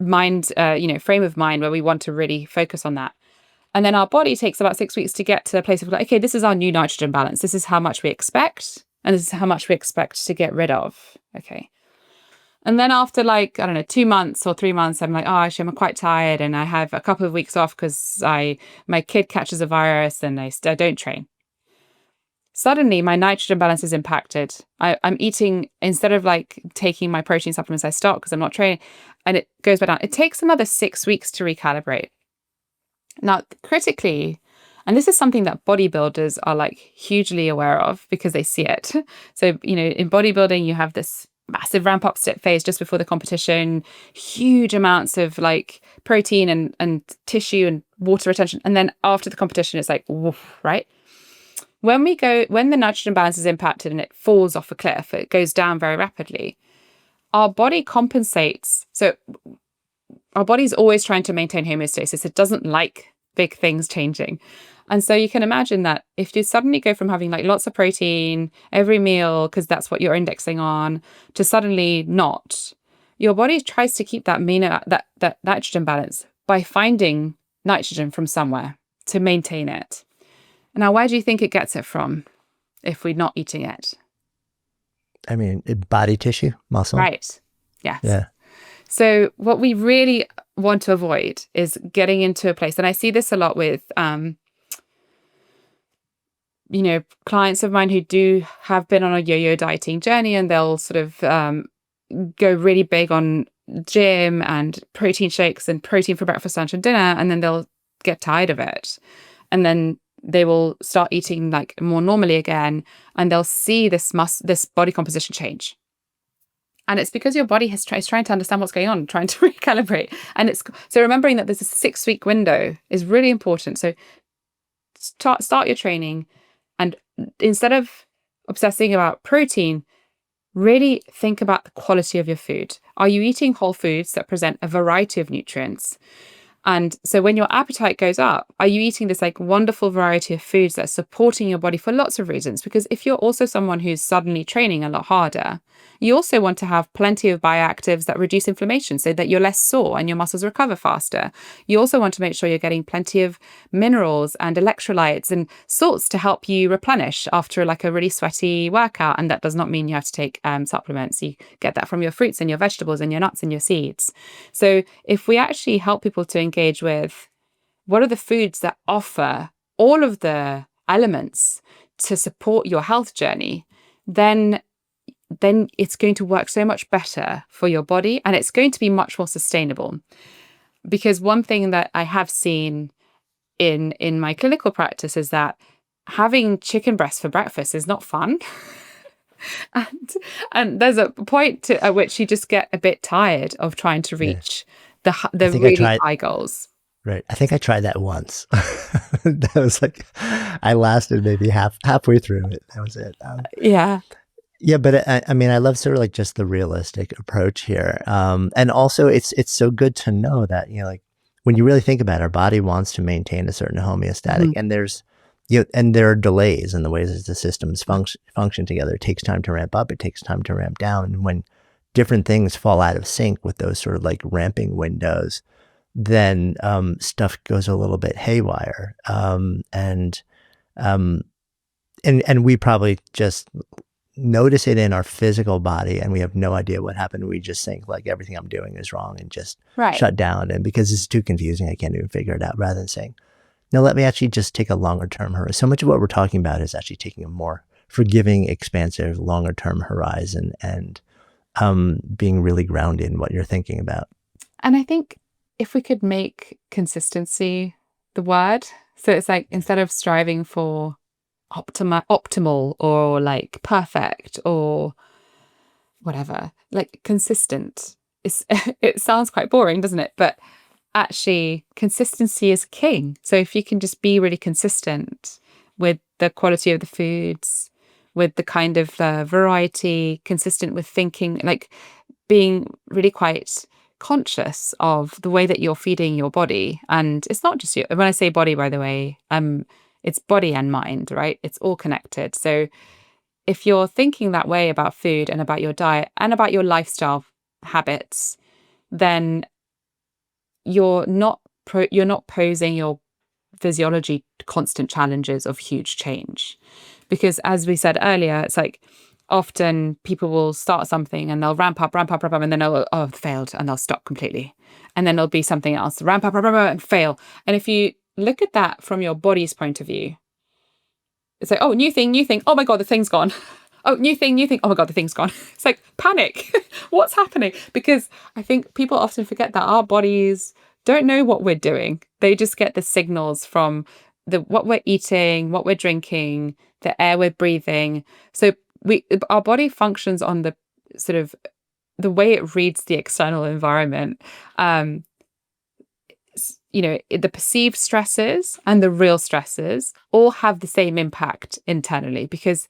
S1: mind, frame of mind where we want to really focus on that. And then our body takes about 6 weeks to get to a place of like, okay, this is our new nitrogen balance. This is how much we expect. And this is how much we expect to get rid of. Okay. And then after like, I don't know, 2 months or 3 months, I'm like, oh, actually, I'm quite tired. And I have a couple of weeks off because my kid catches a virus and I don't train. Suddenly, my nitrogen balance is impacted. I'm eating, instead of like taking my protein supplements, I stop because I'm not training, and it goes back down. It takes another 6 weeks to recalibrate. Now, critically, and this is something that bodybuilders are like hugely aware of because they see it. So, in bodybuilding, you have this massive ramp up phase just before the competition, huge amounts of like protein and tissue and water retention. And then after the competition, it's like, woof, right? When the nitrogen balance is impacted and it falls off a cliff, it goes down very rapidly. Our body compensates. So our body's always trying to maintain homeostasis. It doesn't like big things changing. And so you can imagine that if you suddenly go from having like lots of protein every meal, because that's what you're indexing on, to suddenly not, your body tries to keep that nitrogen balance by finding nitrogen from somewhere to maintain it. Now, where do you think it gets it from if we're not eating it?
S2: I mean, body tissue, muscle.
S1: Right. Yes.
S2: Yeah.
S1: So what we really want to avoid is getting into a place, and I see this a lot with, clients of mine who have been on a yo-yo dieting journey, and they'll sort of go really big on gym and protein shakes and protein for breakfast, lunch, and dinner, and then they'll get tired of it. And then they will start eating like more normally again, and they'll see this body composition change. And it's because your body is trying to understand what's going on, trying to recalibrate. And so remembering that there's a 6-week window is really important. So start your training, and instead of obsessing about protein, really think about the quality of your food. Are you eating whole foods that present a variety of nutrients? And so when your appetite goes up, are you eating this like wonderful variety of foods that are supporting your body for lots of reasons? Because if you're also someone who's suddenly training a lot harder, you also want to have plenty of bioactives that reduce inflammation so that you're less sore and your muscles recover faster. You also want to make sure you're getting plenty of minerals and electrolytes and salts to help you replenish after like a really sweaty workout. And that does not mean you have to take supplements. You get that from your fruits and your vegetables and your nuts and your seeds. So if we actually help people to engage with what are the foods that offer all of the elements to support your health journey, then it's going to work so much better for your body, and it's going to be much more sustainable. Because one thing that I have seen in my clinical practice is that having chicken breast for breakfast is not fun. and there's a point at which you just get a bit tired of trying to reach the really high goals.
S2: Right. I think I tried that once. That was like, I lasted maybe halfway through it. That was it.
S1: Yeah.
S2: Yeah, but I mean, I love sort of like just the realistic approach here. And also it's so good to know that, like when you really think about it, our body wants to maintain a certain homeostatic, and there's, and there are delays in the ways that the systems function together. It takes time to ramp up. It takes time to ramp down. And when different things fall out of sync with those sort of like ramping windows, then stuff goes a little bit haywire. And we probably just notice it in our physical body, and we have no idea what happened. We just think like everything I'm doing is wrong and just shut down. And because it's too confusing, I can't even figure it out, rather than saying, no, let me actually just take a longer term horizon. So much of what we're talking about is actually taking a more forgiving, expansive, longer term horizon, and being really grounded in what you're thinking about.
S1: And I think if we could make consistency the word, so it's like instead of striving for optimal or like perfect or whatever, like consistent. It's, it sounds quite boring, doesn't it? But actually, consistency is king. So if you can just be really consistent with the quality of the foods, with the kind of variety, consistent with thinking, like being really quite conscious of the way that you're feeding your body. And it's not just you. When I say body, by the way, it's body and mind, right? It's all connected. So if you're thinking that way about food and about your diet and about your lifestyle habits, then you're not posing your physiology constant challenges of huge change. Because as we said earlier, it's like often people will start something and they'll ramp up, and then they'll failed, and they'll stop completely. And then there'll be something else, ramp up, and fail. And if you look at that from your body's point of view, it's like, oh, new thing, oh my God, the thing's gone. Oh, new thing, oh my God, the thing's gone. It's like panic. What's happening? Because I think people often forget that our bodies don't know what we're doing. They just get the signals from what we're eating, what we're drinking, the air we're breathing. So our body functions on the sort of the way it reads the external environment. The perceived stresses and the real stresses all have the same impact internally, because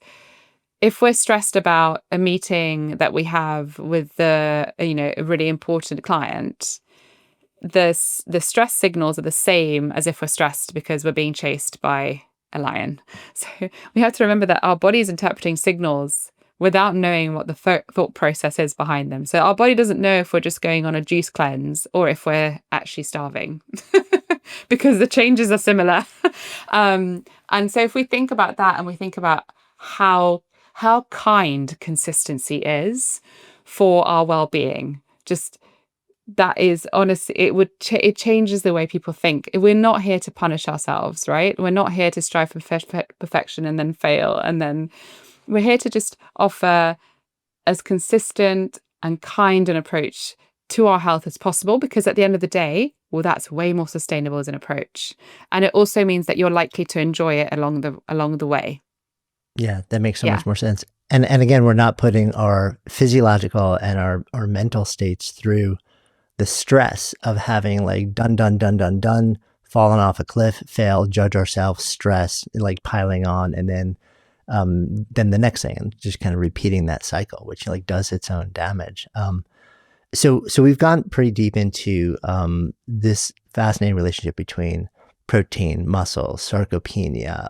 S1: if we're stressed about a meeting that we have with a really important client, the stress signals are the same as if we're stressed because we're being chased by a lion. So we have to remember that our body is interpreting signals without knowing what the thought process is behind them. So our body doesn't know if we're just going on a juice cleanse or if we're actually starving because the changes are similar. And so if we think about that and we think about how kind consistency is for our well-being, just that is honestly, it changes the way people think. We're not here to punish ourselves, right? We're not here to strive for perfection and then fail. And then we're here to just offer as consistent and kind an approach to our health as possible, because at the end of the day, well, that's way more sustainable as an approach. And it also means that you're likely to enjoy it along the way.
S2: Yeah, that makes so much more sense. And again, we're not putting our physiological and our mental states through the stress of having like done, fallen off a cliff, fail, judge ourselves, stress, like piling on, and then the next thing, and just kind of repeating that cycle, which like does its own damage. So we've gone pretty deep into this fascinating relationship between protein, muscle, sarcopenia,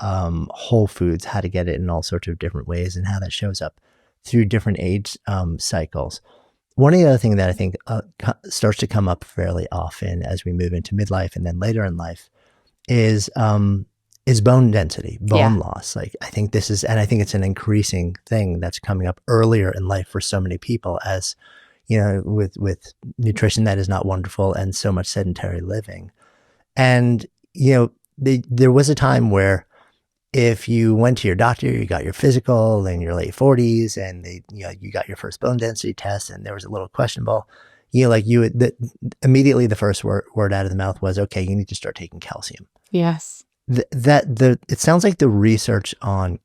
S2: whole foods, how to get it in all sorts of different ways, and how that shows up through different age cycles. One of the other things that I think starts to come up fairly often as we move into midlife and then later in life is bone density, bone loss. Like I think it's an increasing thing that's coming up earlier in life for so many people, as with nutrition that is not wonderful and so much sedentary living. And there was a time where if you went to your doctor, you got your physical in your late 40s, and you got your first bone density test, and there was a little questionable, immediately the first word out of the mouth was, okay, you need to start taking calcium.
S1: Yes.
S2: It sounds like the research on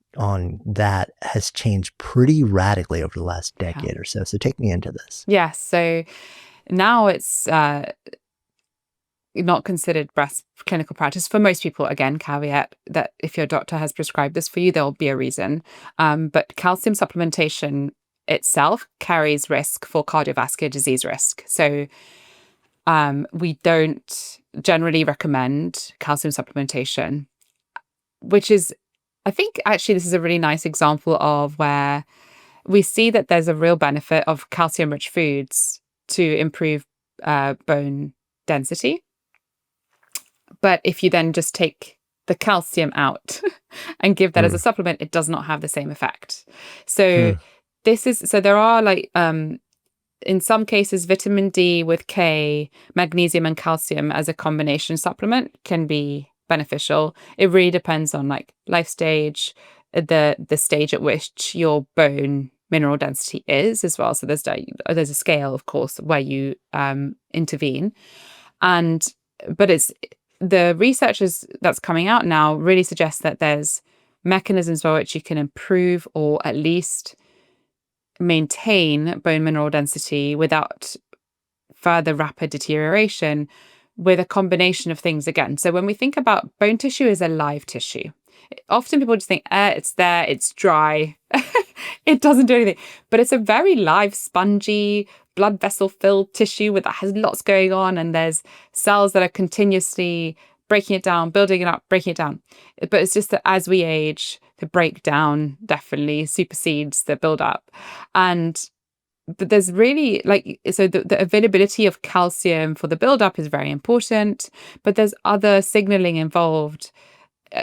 S2: that has changed pretty radically over the last decade or so. So take me into this.
S1: Yes. So now it's not considered breast clinical practice for most people. Again, caveat that if your doctor has prescribed this for you, there'll be a reason. But calcium supplementation itself carries risk for cardiovascular disease risk. So we don't generally recommend calcium supplementation, which is, I think actually this is a really nice example of where we see that there's a real benefit of calcium-rich foods to improve bone density. But if you then just take the calcium out and give that as a supplement, it does not have the same effect. So there are like, in some cases, vitamin D with K, magnesium and calcium as a combination supplement can be beneficial. It really depends on like life stage, the stage at which your bone mineral density is as well. So there's a scale, of course, where you intervene. But it's the research that's coming out now really suggests that there's mechanisms by which you can improve or at least maintain bone mineral density without further rapid deterioration with a combination of things again. So when we think about bone tissue as a live tissue, often people just think, it's there, it's dry, it doesn't do anything. But it's a very live, spongy, blood vessel filled tissue that has lots going on, and there's cells that are continuously breaking it down, building it up, breaking it down. But it's just that as we age, the breakdown definitely supersedes the build up. But there's really the availability of calcium for the buildup is very important, but there's other signaling involved.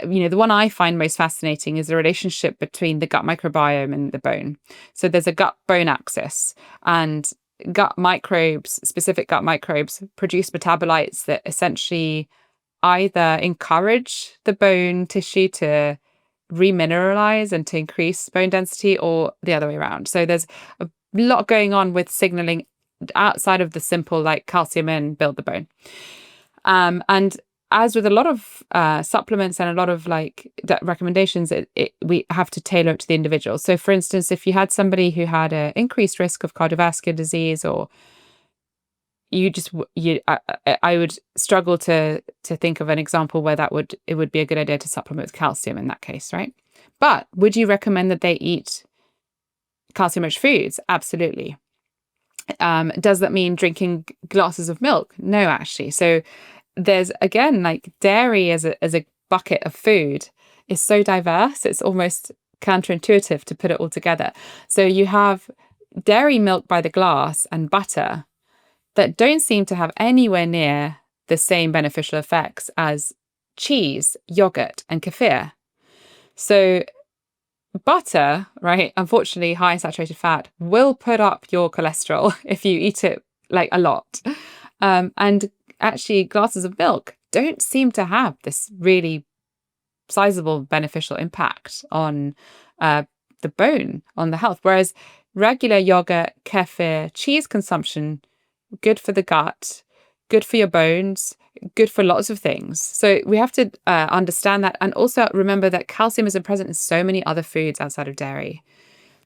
S1: The one I find most fascinating is the relationship between the gut microbiome and the bone. So there's a gut-bone axis, and specific gut microbes produce metabolites that essentially either encourage the bone tissue to remineralize and to increase bone density, or the other way around. So there's a lot going on with signaling outside of the simple calcium in, build the bone. And as with a lot of supplements and a lot of recommendations, we have to tailor it to the individual. So for instance, if you had somebody who had an increased risk of cardiovascular disease, or I would struggle to think of an example where it would be a good idea to supplement with calcium in that case, right? But would you recommend that they eat calcium-rich foods? Absolutely. Does that mean drinking glasses of milk? No, actually. So there's, again, dairy as a bucket of food is so diverse, it's almost counterintuitive to put it all together. So you have dairy milk by the glass and butter that don't seem to have anywhere near the same beneficial effects as cheese, yogurt, and kefir. So butter, right, unfortunately, high saturated fat will put up your cholesterol if you eat it a lot. And actually, glasses of milk don't seem to have this really sizable beneficial impact on the bone, on the health. Whereas regular yogurt, kefir, cheese consumption, good for the gut, good for your bones, good for lots of things. So we have to understand that, and also remember that calcium isn't present in so many other foods outside of dairy.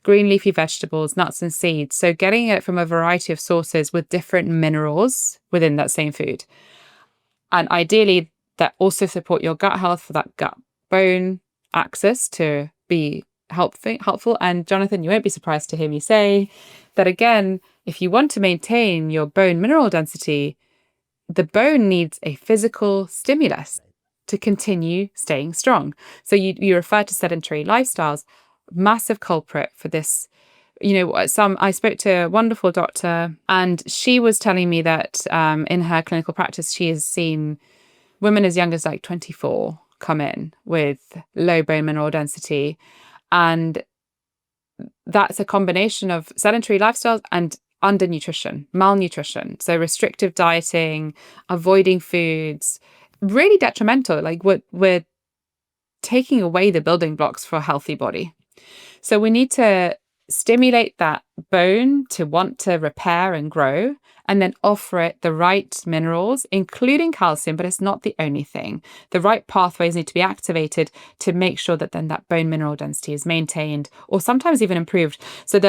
S1: Green leafy vegetables, nuts and seeds. So getting it from a variety of sources with different minerals within that same food. And ideally, that also support your gut health, for that gut-bone axis to be helpful. And Jonathan, you won't be surprised to hear me say that, again, if you want to maintain your bone mineral density, the bone needs a physical stimulus to continue staying strong. So you refer to sedentary lifestyles, massive culprit for this. I spoke to a wonderful doctor, and she was telling me that in her clinical practice, she has seen women as young as 24 come in with low bone mineral density. And that's a combination of sedentary lifestyles and undernutrition, malnutrition. So restrictive dieting, avoiding foods, really detrimental. We're taking away the building blocks for a healthy body. So we need to stimulate that bone to want to repair and grow, and then offer it the right minerals, including calcium, but it's not the only thing. The right pathways need to be activated to make sure that then that bone mineral density is maintained, or sometimes even improved. So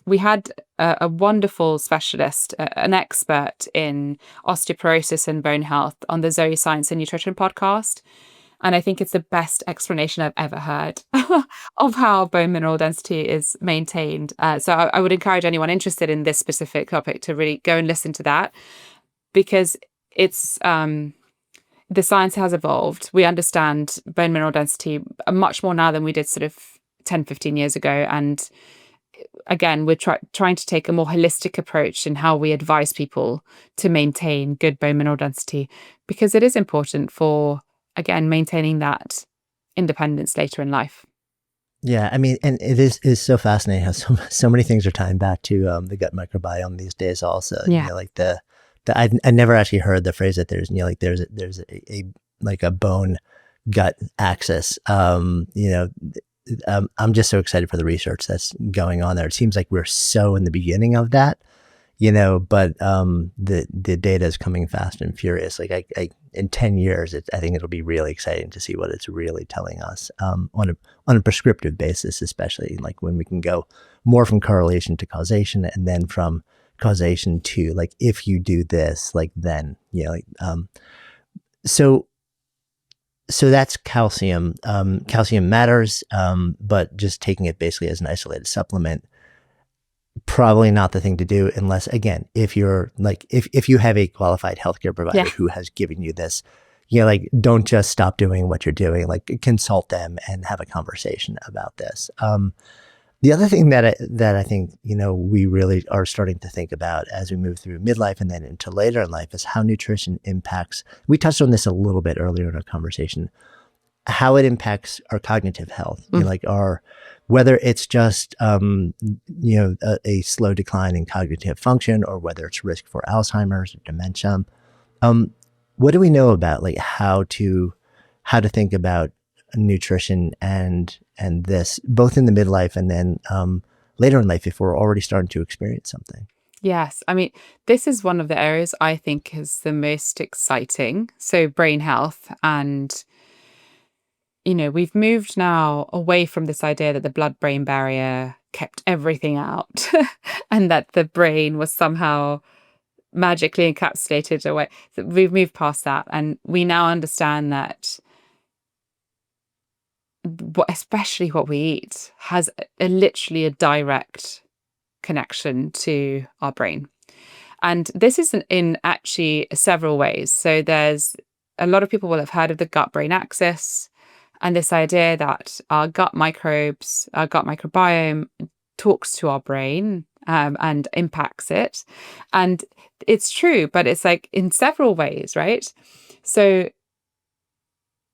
S1: we had a wonderful specialist, an expert in osteoporosis and bone health, on the Zoe Science and Nutrition podcast. And I think it's the best explanation I've ever heard of how bone mineral density is maintained. So I would encourage anyone interested in this specific topic to really go and listen to that, because it's the science has evolved. We understand bone mineral density much more now than we did sort of 10, 15 years ago. And again, we're trying to take a more holistic approach in how we advise people to maintain good bone mineral density, because it is important for, again, maintaining that independence later in life.
S2: Yeah, I mean, and it is so fascinating how so many things are tying back to the gut microbiome these days. Also,
S1: Yeah.
S2: I never actually heard the phrase that there's there's a bone gut axis. I'm just so excited for the research that's going on there. It seems like we're so in the beginning of that, but the data is coming fast and furious. Like in 10 years, I think it'll be really exciting to see what it's really telling us on a prescriptive basis, especially like when we can go more from correlation to causation, and then from causation to like, if you do this, like then, so that's calcium. Calcium matters, but just taking it basically as an isolated supplement, probably not the thing to do unless, again, if you're like, if you have a qualified healthcare provider who has given you this, like don't just stop doing what you're doing, like consult them and have a conversation about this. The other thing that I think, we really are starting to think about as we move through midlife and then into later in life is how nutrition impacts, we touched on this a little bit earlier in our conversation, how it impacts our cognitive health, like whether it's just, a slow decline in cognitive function, or whether it's risk for Alzheimer's or dementia. What do we know about like how to think about nutrition and this, both in the midlife and then later in life, if we're already starting to experience something?
S1: Yes. I mean, this is one of the areas I think is the most exciting. So brain health. And, we've moved now away from this idea that the blood-brain barrier kept everything out and that the brain was somehow magically encapsulated away. So we've moved past that. And we now understand that especially what we eat has literally a direct connection to our brain. And this is in actually several ways. So there's a lot of people will have heard of the gut-brain axis, and this idea that our gut microbes, our gut microbiome talks to our brain and impacts it. And it's true, but it's like in several ways, right? So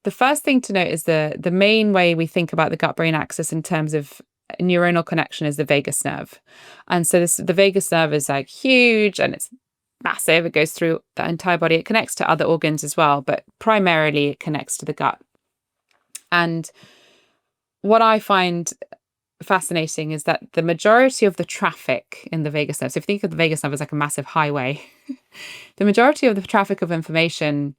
S1: the first thing to note is the main way we think about the gut-brain axis in terms of neuronal connection is the vagus nerve. And so the vagus nerve is like huge and it's massive. It goes through the entire body. It connects to other organs as well, but primarily it connects to the gut. And what I find fascinating is that the majority of the traffic in the vagus nerve, so if you think of the vagus nerve as like a massive highway, the majority of the traffic of information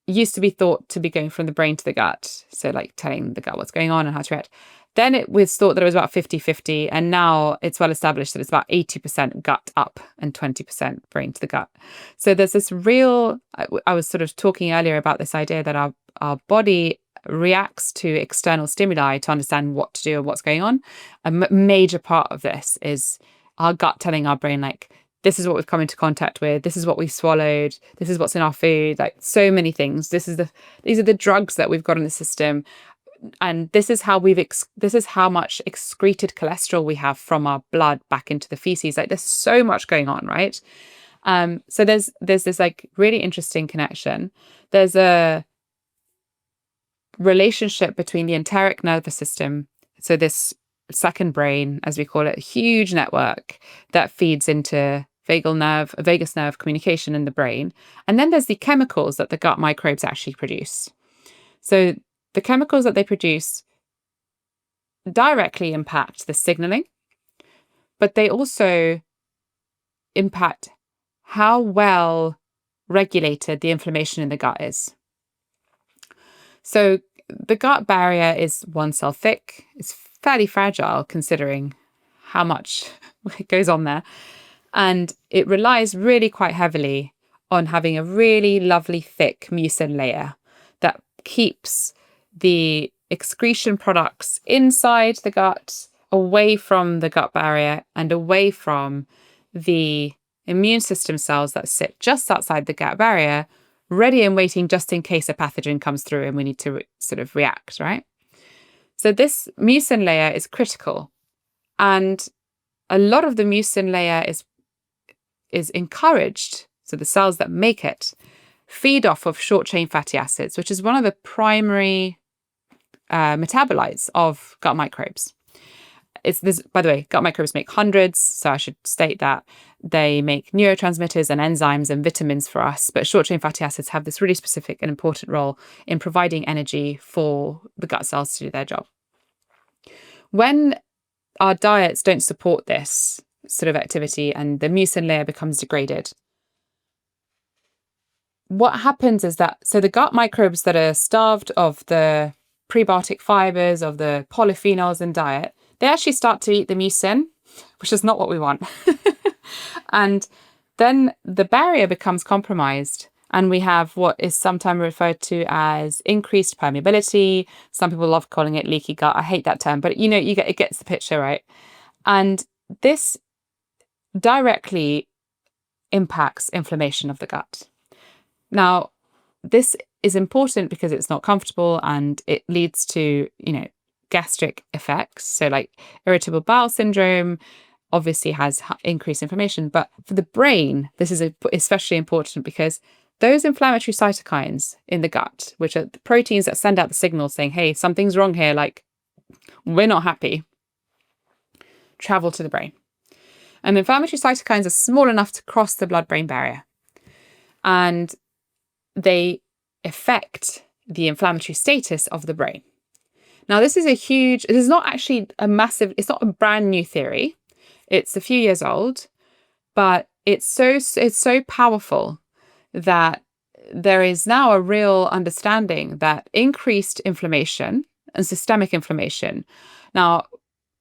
S1: used to be thought to be going from the brain to the gut. So like telling the gut what's going on and how to react. Then it was thought that it was about 50-50. And now it's well established that it's about 80% gut up and 20% brain to the gut. So there's this real, I was sort of talking earlier about this idea that our body reacts to external stimuli to understand what to do and what's going on. A major part of this is our gut telling our brain, like, this is what we've come into contact with. This is what we've swallowed. This is what's in our food. Like so many things. These are the drugs that we've got in the system, and this is how this is how much excreted cholesterol we have from our blood back into the feces. Like there's so much going on, right? So there's this like really interesting connection. There's a relationship between the enteric nervous system, so this second brain, as we call it, a huge network that feeds into vagus nerve communication in the brain. And then there's the chemicals that the gut microbes actually produce. So the chemicals that they produce directly impact the signaling, but they also impact how well regulated the inflammation in the gut is. So the gut barrier is one cell thick. It's fairly fragile considering how much goes on there. And it relies really quite heavily on having a really lovely thick mucin layer that keeps the excretion products inside the gut, away from the gut barrier and away from the immune system cells that sit just outside the gut barrier, ready and waiting just in case a pathogen comes through and we need to sort of react, right? So this mucin layer is critical. And a lot of the mucin layer is encouraged, so the cells that make it feed off of short-chain fatty acids, which is one of the primary metabolites of gut microbes. It's this, by the way, gut microbes make hundreds, so I should state that. They make neurotransmitters and enzymes and vitamins for us, but short-chain fatty acids have this really specific and important role in providing energy for the gut cells to do their job. When our diets don't support this sort of activity and the mucin layer becomes degraded, what happens is that, so the gut microbes that are starved of the prebiotic fibers, of the polyphenols in diet, they actually start to eat the mucin, which is not what we want. And then the barrier becomes compromised. And we have what is sometimes referred to as increased permeability. Some people love calling it leaky gut. I hate that term, but it gets the picture, right? And this directly impacts inflammation of the gut. Now, this is important because it's not comfortable and it leads to, gastric effects. So like irritable bowel syndrome obviously has increased inflammation. But for the brain, this is especially important because those inflammatory cytokines in the gut, which are the proteins that send out the signal saying, hey, something's wrong here, like we're not happy, travel to the brain. And inflammatory cytokines are small enough to cross the blood-brain barrier. And they affect the inflammatory status of the brain. Now, this is not actually it's not a brand new theory. It's a few years old, but it's so powerful that there is now a real understanding that increased inflammation and systemic inflammation, now,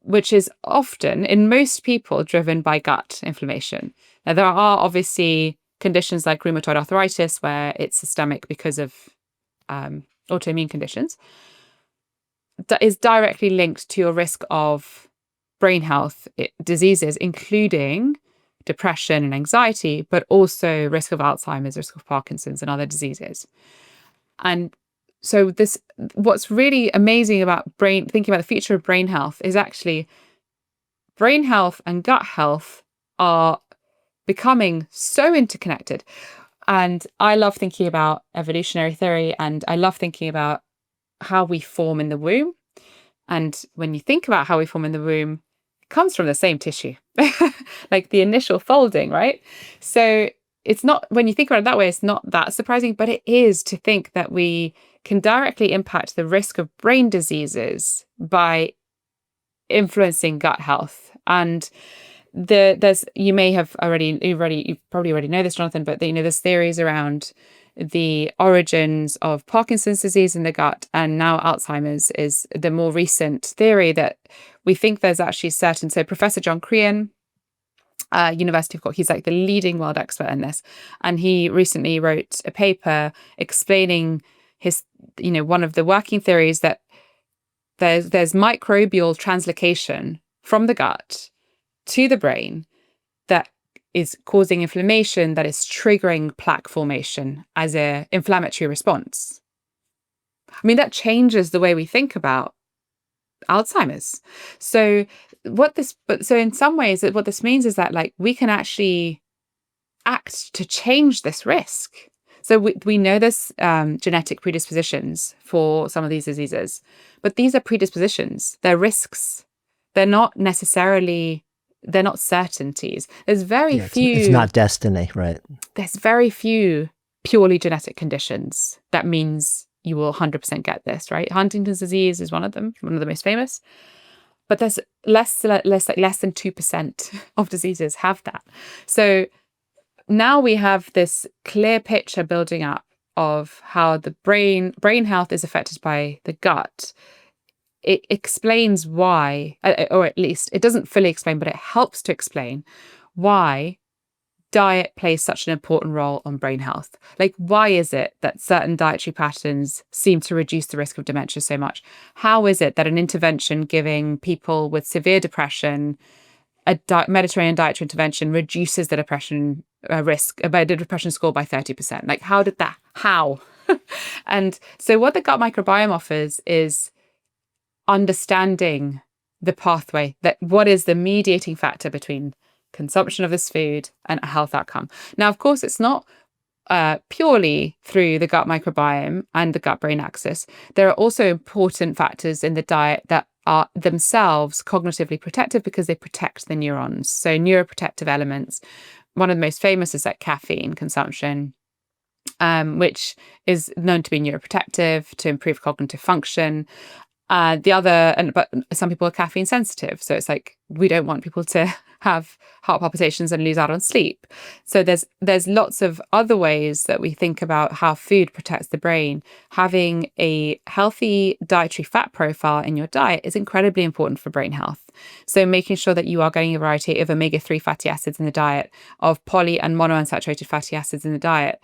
S1: which is often in most people driven by gut inflammation. Now, there are obviously conditions like rheumatoid arthritis where it's systemic because of autoimmune conditions, that is directly linked to your risk of brain health diseases, including depression and anxiety, but also risk of Alzheimer's, risk of Parkinson's and other diseases. And so what's really amazing about thinking about the future of brain health is actually brain health and gut health are becoming so interconnected. And I love thinking about evolutionary theory, and I love thinking about how we form in the womb. And when you think about how we form in the womb, it comes from the same tissue, like the initial folding, right? So it's not, when you think about it that way, it's not that surprising, but it is to think that we can directly impact the risk of brain diseases by influencing gut health. And you probably already know this, Jonathan, but there's theories around the origins of Parkinson's disease in the gut, and now Alzheimer's is the more recent theory that we think there's actually certain. So Professor John Crean, University of Cork, he's like the leading world expert in this, and he recently wrote a paper explaining his, one of the working theories that there's microbial translocation from the gut to the brain that is causing inflammation, that is triggering plaque formation as an inflammatory response. I mean, that changes the way we think about Alzheimer's. So in some ways, what this means is that like we can actually act to change this risk. So we know there's genetic predispositions for some of these diseases, but these are predispositions. They're risks. They're not certainties. There's very few.
S2: It's not destiny, right?
S1: There's very few purely genetic conditions that means you will 100% get this, right? Huntington's disease is one of them, one of the most famous. But there's less than 2% of diseases have that. So now we have this clear picture building up of how the brain health is affected by the gut. It explains why, or at least it doesn't fully explain, but it helps to explain why diet plays such an important role on brain health. Like, why is it that certain dietary patterns seem to reduce the risk of dementia so much? How is it that an intervention giving people with severe depression, a Mediterranean dietary intervention, reduces the depression risk, by the depression score by 30%? Like, how did that? How? And so what the gut microbiome offers is understanding the pathway, that what is the mediating factor between consumption of this food and a health outcome. Now, of course, it's not purely through the gut microbiome and the gut-brain axis. There are also important factors in the diet that are themselves cognitively protective because they protect the neurons. So neuroprotective elements. One of the most famous is like caffeine consumption, which is known to be neuroprotective, to improve cognitive function. But some people are caffeine sensitive. So it's like, we don't want people to have heart palpitations and lose out on sleep. So there's lots of other ways that we think about how food protects the brain. Having a healthy dietary fat profile in your diet is incredibly important for brain health. So making sure that you are getting a variety of omega-3 fatty acids in the diet, of poly and monounsaturated fatty acids in the diet.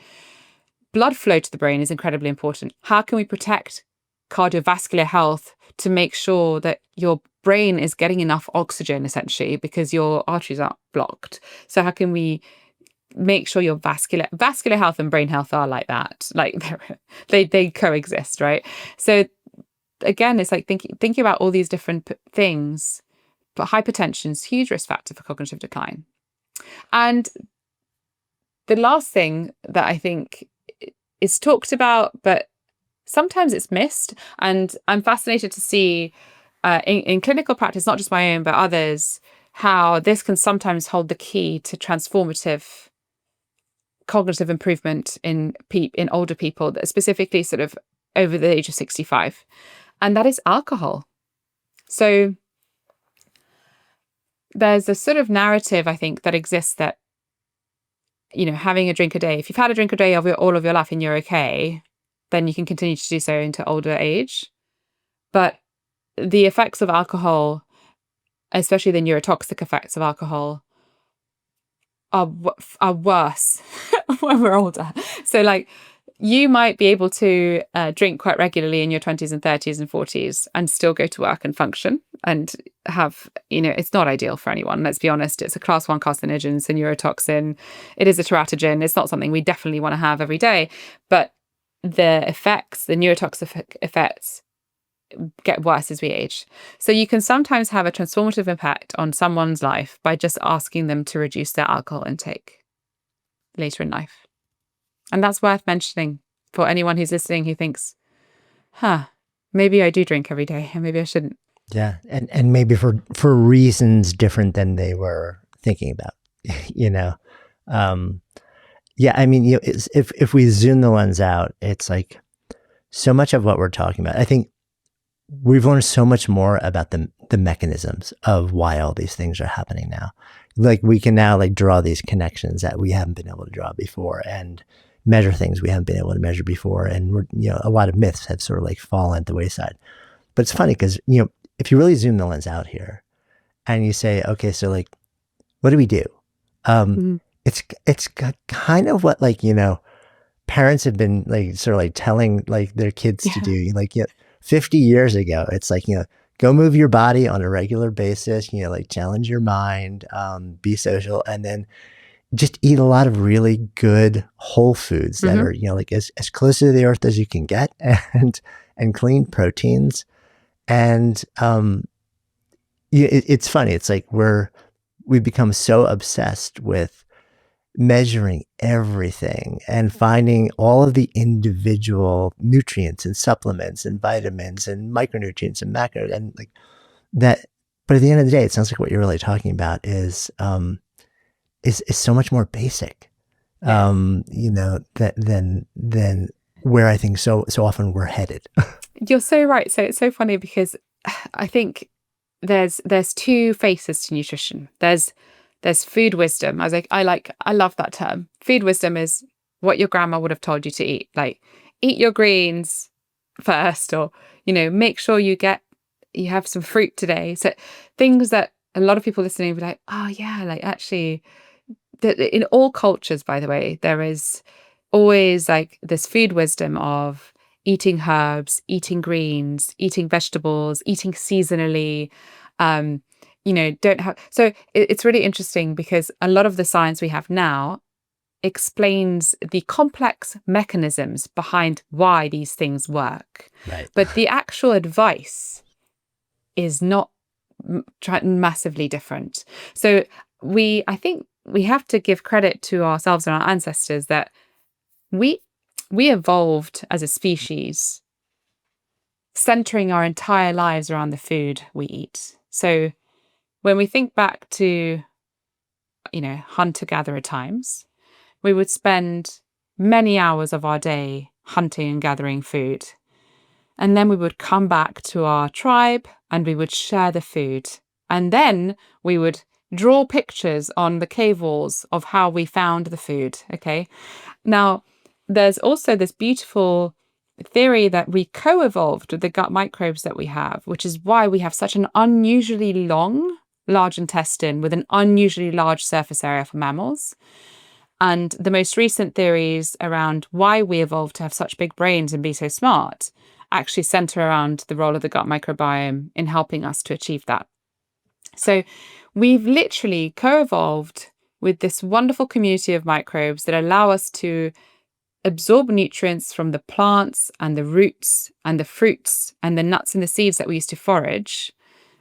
S1: Blood flow to the brain is incredibly important. How can we protect cardiovascular health to make sure that your brain is getting enough oxygen, essentially, because your arteries aren't blocked? So how can we make sure your vascular health and brain health are like that? Like they coexist, right? So again, it's like thinking about all these different things. But hypertension is a huge risk factor for cognitive decline. And the last thing that I think is talked about, but sometimes it's missed, and I'm fascinated to see in clinical practice, not just my own, but others, how this can sometimes hold the key to transformative cognitive improvement in older people, specifically sort of over the age of 65, and that is alcohol. So there's a sort of narrative, I think, that exists that, having a drink a day, if you've had a drink a day all of your life and you're okay, then you can continue to do so into older age. But the effects of alcohol, especially the neurotoxic effects of alcohol, are worse when we're older. So like, you might be able to drink quite regularly in your 20s and 30s and 40s and still go to work and function and have, it's not ideal for anyone. Let's be honest. It's a class 1 carcinogen. It's a neurotoxin. It is a teratogen. It's not something we definitely want to have every day. But the neurotoxic effects get worse as we age. So you can sometimes have a transformative impact on someone's life by just asking them to reduce their alcohol intake later in life. And that's worth mentioning for anyone who's listening who thinks, maybe I do drink every day and maybe I shouldn't.
S2: Yeah. And maybe for reasons different than they were thinking about, Yeah, I mean, if we zoom the lens out, it's like so much of what we're talking about. I think we've learned so much more about the mechanisms of why all these things are happening now. Like we can now like draw these connections that we haven't been able to draw before, and measure things we haven't been able to measure before. And a lot of myths have sort of like fallen at the wayside. But it's funny because if you really zoom the lens out here, and you say, okay, so like, what do we do? It's kind of what parents have been like sort of like telling like their kids to do. Like 50 years ago, it's like go move your body on a regular basis. Like challenge your mind, be social, and then just eat a lot of really good whole foods that are like as close to the earth as you can get, and clean proteins. And it's funny. It's like we've become so obsessed with measuring everything and finding all of the individual nutrients and supplements and vitamins and micronutrients and macro and like that. But at the end of the day, it sounds like what you're really talking about is so much more basic, than where I think so often we're headed.
S1: You're so right. So it's so funny because I think there's two faces to nutrition. There's food wisdom. I love that term. Food wisdom is what your grandma would have told you to eat. Like, eat your greens first, or, make sure you have some fruit today. So things that a lot of people listening will be like, oh yeah, like actually, in all cultures, by the way, there is always like this food wisdom of eating herbs, eating greens, eating vegetables, eating seasonally, so it's really interesting because a lot of the science we have now explains the complex mechanisms behind why these things work.
S2: Right.
S1: But the actual advice is not massively different. So I think we have to give credit to ourselves and our ancestors that we evolved as a species, centering our entire lives around the food we eat. So when we think back to, hunter-gatherer times, we would spend many hours of our day hunting and gathering food. And then we would come back to our tribe and we would share the food. And then we would draw pictures on the cave walls of how we found the food. Okay. Now, there's also this beautiful theory that we co-evolved with the gut microbes that we have, which is why we have such an unusually long, large intestine with an unusually large surface area for mammals. And the most recent theories around why we evolved to have such big brains and be so smart actually center around the role of the gut microbiome in helping us to achieve that. So we've literally co-evolved with this wonderful community of microbes that allow us to absorb nutrients from the plants and the roots and the fruits and the nuts and the seeds that we used to forage,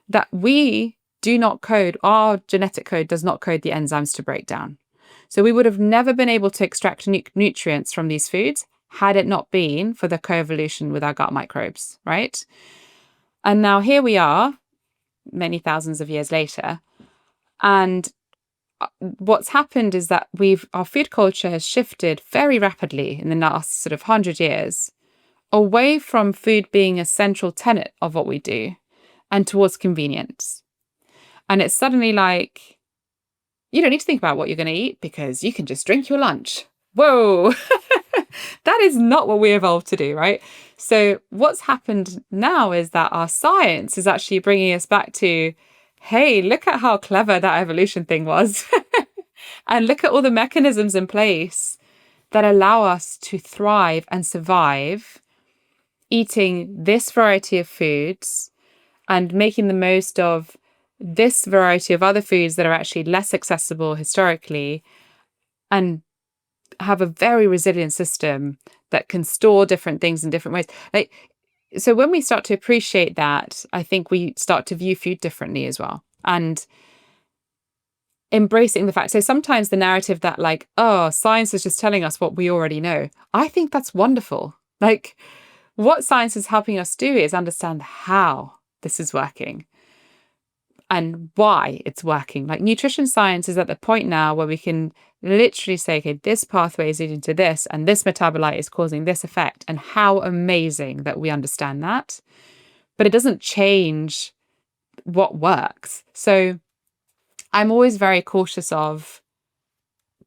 S1: that we do not code, our genetic code does not code the enzymes to break down. So we would have never been able to extract nutrients from these foods had it not been for the coevolution with our gut microbes, right? And now here we are, many thousands of years later, and what's happened is that our food culture has shifted very rapidly in the last sort of 100 years away from food being a central tenet of what we do and towards convenience. And it's suddenly like, you don't need to think about what you're going to eat because you can just drink your lunch. Whoa, that is not what we evolved to do, right? So what's happened now is that our science is actually bringing us back to, hey, look at how clever that evolution thing was. And look at all the mechanisms in place that allow us to thrive and survive eating this variety of foods and making the most of this variety of other foods that are actually less accessible historically, and have a very resilient system that can store different things in different ways. So when we start to appreciate that, I think we start to view food differently as well. And embracing the fact. So sometimes the narrative that like, oh, science is just telling us what we already know. I think that's wonderful. Like, what science is helping us do is understand how this is working and why it's working. Like, nutrition science is at the point now where we can literally say, okay, this pathway is leading to this, and this metabolite is causing this effect, and how amazing that we understand that. But it doesn't change what works. So I'm always very cautious of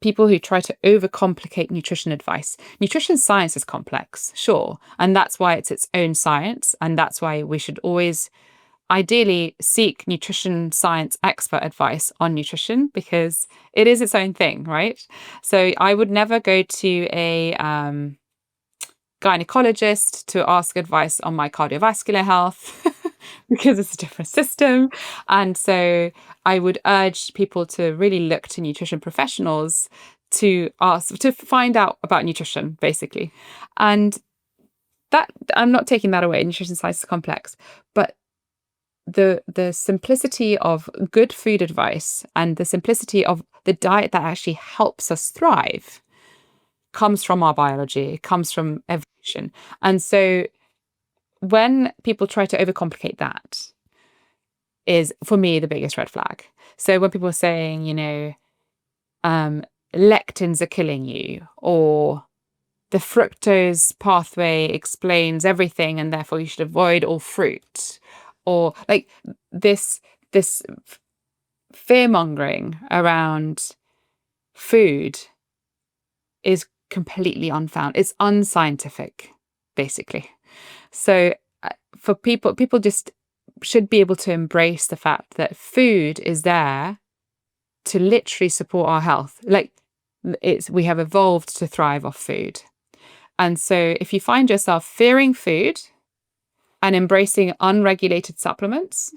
S1: people who try to overcomplicate nutrition advice. Nutrition science is complex, sure, and that's why it's its own science, and that's why we should always ideally seek nutrition science expert advice on nutrition, because it is its own thing, right? So I would never go to a gynecologist to ask advice on my cardiovascular health because it's a different system. And so I would urge people to really look to nutrition professionals to find out about nutrition, basically. And that, I'm not taking that away. Nutrition science is complex, but the simplicity of good food advice and the simplicity of the diet that actually helps us thrive comes from our biology, comes from evolution. And so when people try to overcomplicate that is, for me, the biggest red flag. So when people are saying, lectins are killing you, or the fructose pathway explains everything and therefore you should avoid all fruit, or like this fear-mongering around food is completely unfounded. It's unscientific, basically. So for people just should be able to embrace the fact that food is there to literally support our health. Like, we have evolved to thrive off food. And so if you find yourself fearing food and embracing unregulated supplements,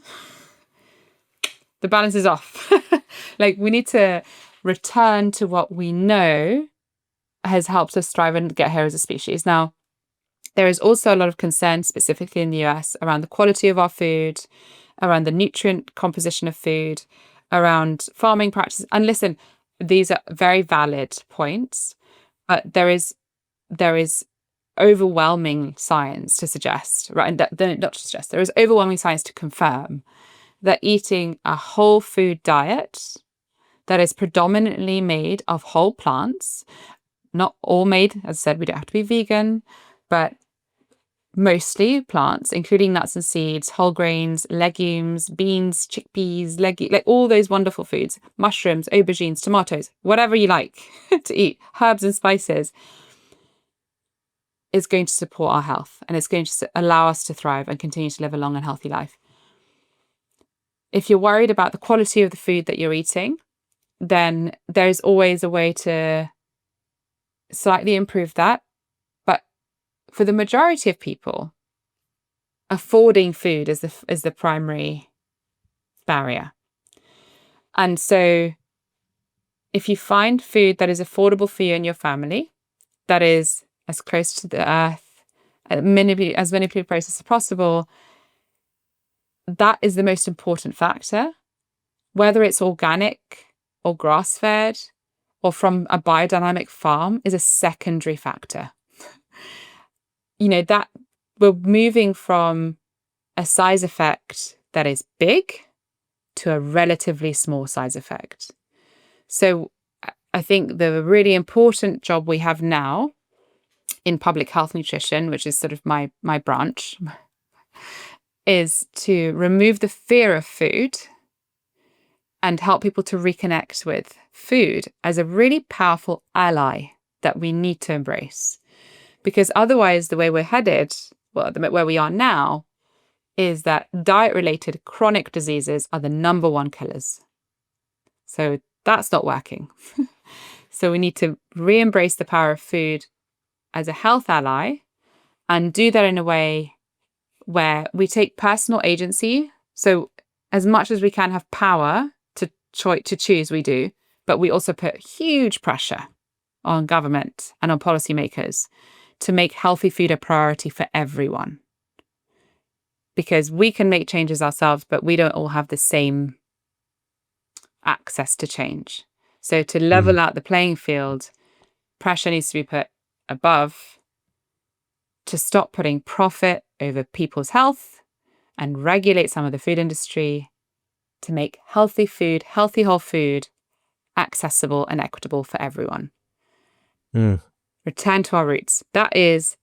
S1: the balance is off. Like, we need to return to what we know has helped us thrive and get here as a species. Now, there is also a lot of concern, specifically in the US, around the quality of our food, around the nutrient composition of food, around farming practices. And listen, these are very valid points, but there is overwhelming science to suggest, right? And not to suggest, there is overwhelming science to confirm that eating a whole food diet that is predominantly made of whole plants, not all made, as I said, we don't have to be vegan, but mostly plants, including nuts and seeds, whole grains, legumes, beans, chickpeas, like all those wonderful foods, mushrooms, aubergines, tomatoes, whatever you like to eat, herbs and spices, is going to support our health, and it's going to allow us to thrive and continue to live a long and healthy life. If you're worried about the quality of the food that you're eating, then there's always a way to slightly improve that. But for the majority of people, affording food is the primary barrier. And so if you find food that is affordable for you and your family, that is as close to the earth, as minimally processed as possible, that is the most important factor. Whether it's organic or grass-fed or from a biodynamic farm is a secondary factor. That we're moving from a size effect that is big to a relatively small size effect. So I think the really important job we have now in public health nutrition, which is sort of my branch, is to remove the fear of food and help people to reconnect with food as a really powerful ally that we need to embrace. Because otherwise, the way we're headed, where we are now, is that diet-related chronic diseases are the number one killers. So that's not working. So we need to re-embrace the power of food as a health ally and do that in a way where we take personal agency. So as much as we can have power to choose, we do, but we also put huge pressure on government and on policymakers to make healthy food a priority for everyone. Because we can make changes ourselves, but we don't all have the same access to change. So to level out the playing field, pressure needs to be put above to stop putting profit over people's health and regulate some of the food industry to make healthy food, healthy whole food, accessible and equitable for everyone. Return to our roots. That is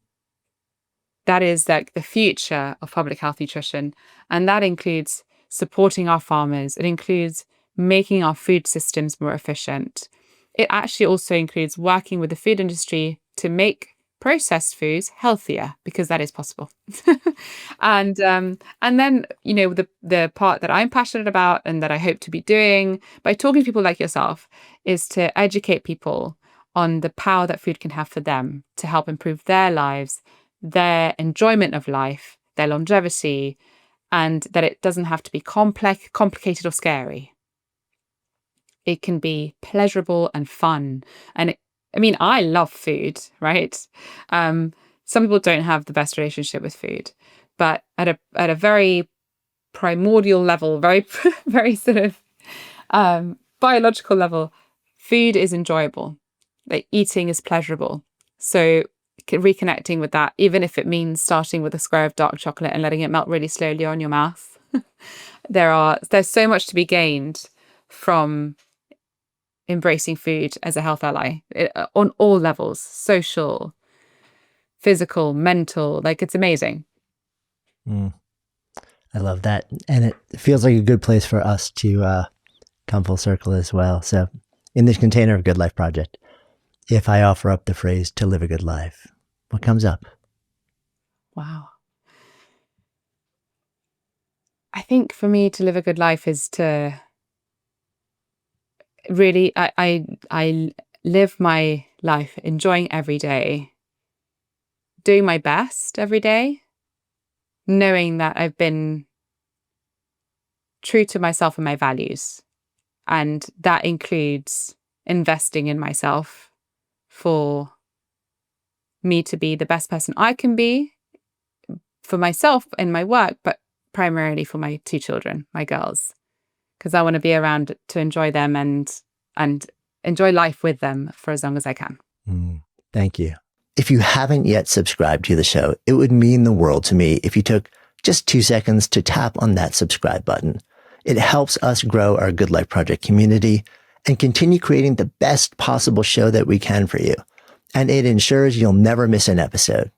S1: like the future of public health nutrition. And that includes supporting our farmers. It includes making our food systems more efficient. It actually also includes working with the food industry to make processed foods healthier, because that is possible. And then, the part that I'm passionate about and that I hope to be doing by talking to people like yourself is to educate people on the power that food can have for them to help improve their lives, their enjoyment of life, their longevity, and that it doesn't have to be complicated or scary. It can be pleasurable and fun. And I love food, right? Some people don't have the best relationship with food, but at a very primordial level, very, very sort of biological level, food is enjoyable. Like eating is pleasurable. So reconnecting with that, even if it means starting with a square of dark chocolate and letting it melt really slowly on your mouth, there's so much to be gained from embracing food as a health ally on all levels, social, physical, mental. Like, it's amazing.
S2: I love that. And it feels like a good place for us to come full circle as well. So in this container of Good Life Project, if I offer up the phrase to live a good life, what comes up?
S1: Wow. I think for me, to live a good life is to really, I live my life enjoying every day, doing my best every day, knowing that I've been true to myself and my values. And that includes investing in myself for me to be the best person I can be for myself in my work, but primarily for my two children, my girls, because I want to be around to enjoy them and enjoy life with them for as long as I can.
S2: Thank you. If you haven't yet subscribed to the show, it would mean the world to me if you took just 2 seconds to tap on that subscribe button. It helps us grow our Good Life Project community and continue creating the best possible show that we can for you. And it ensures you'll never miss an episode.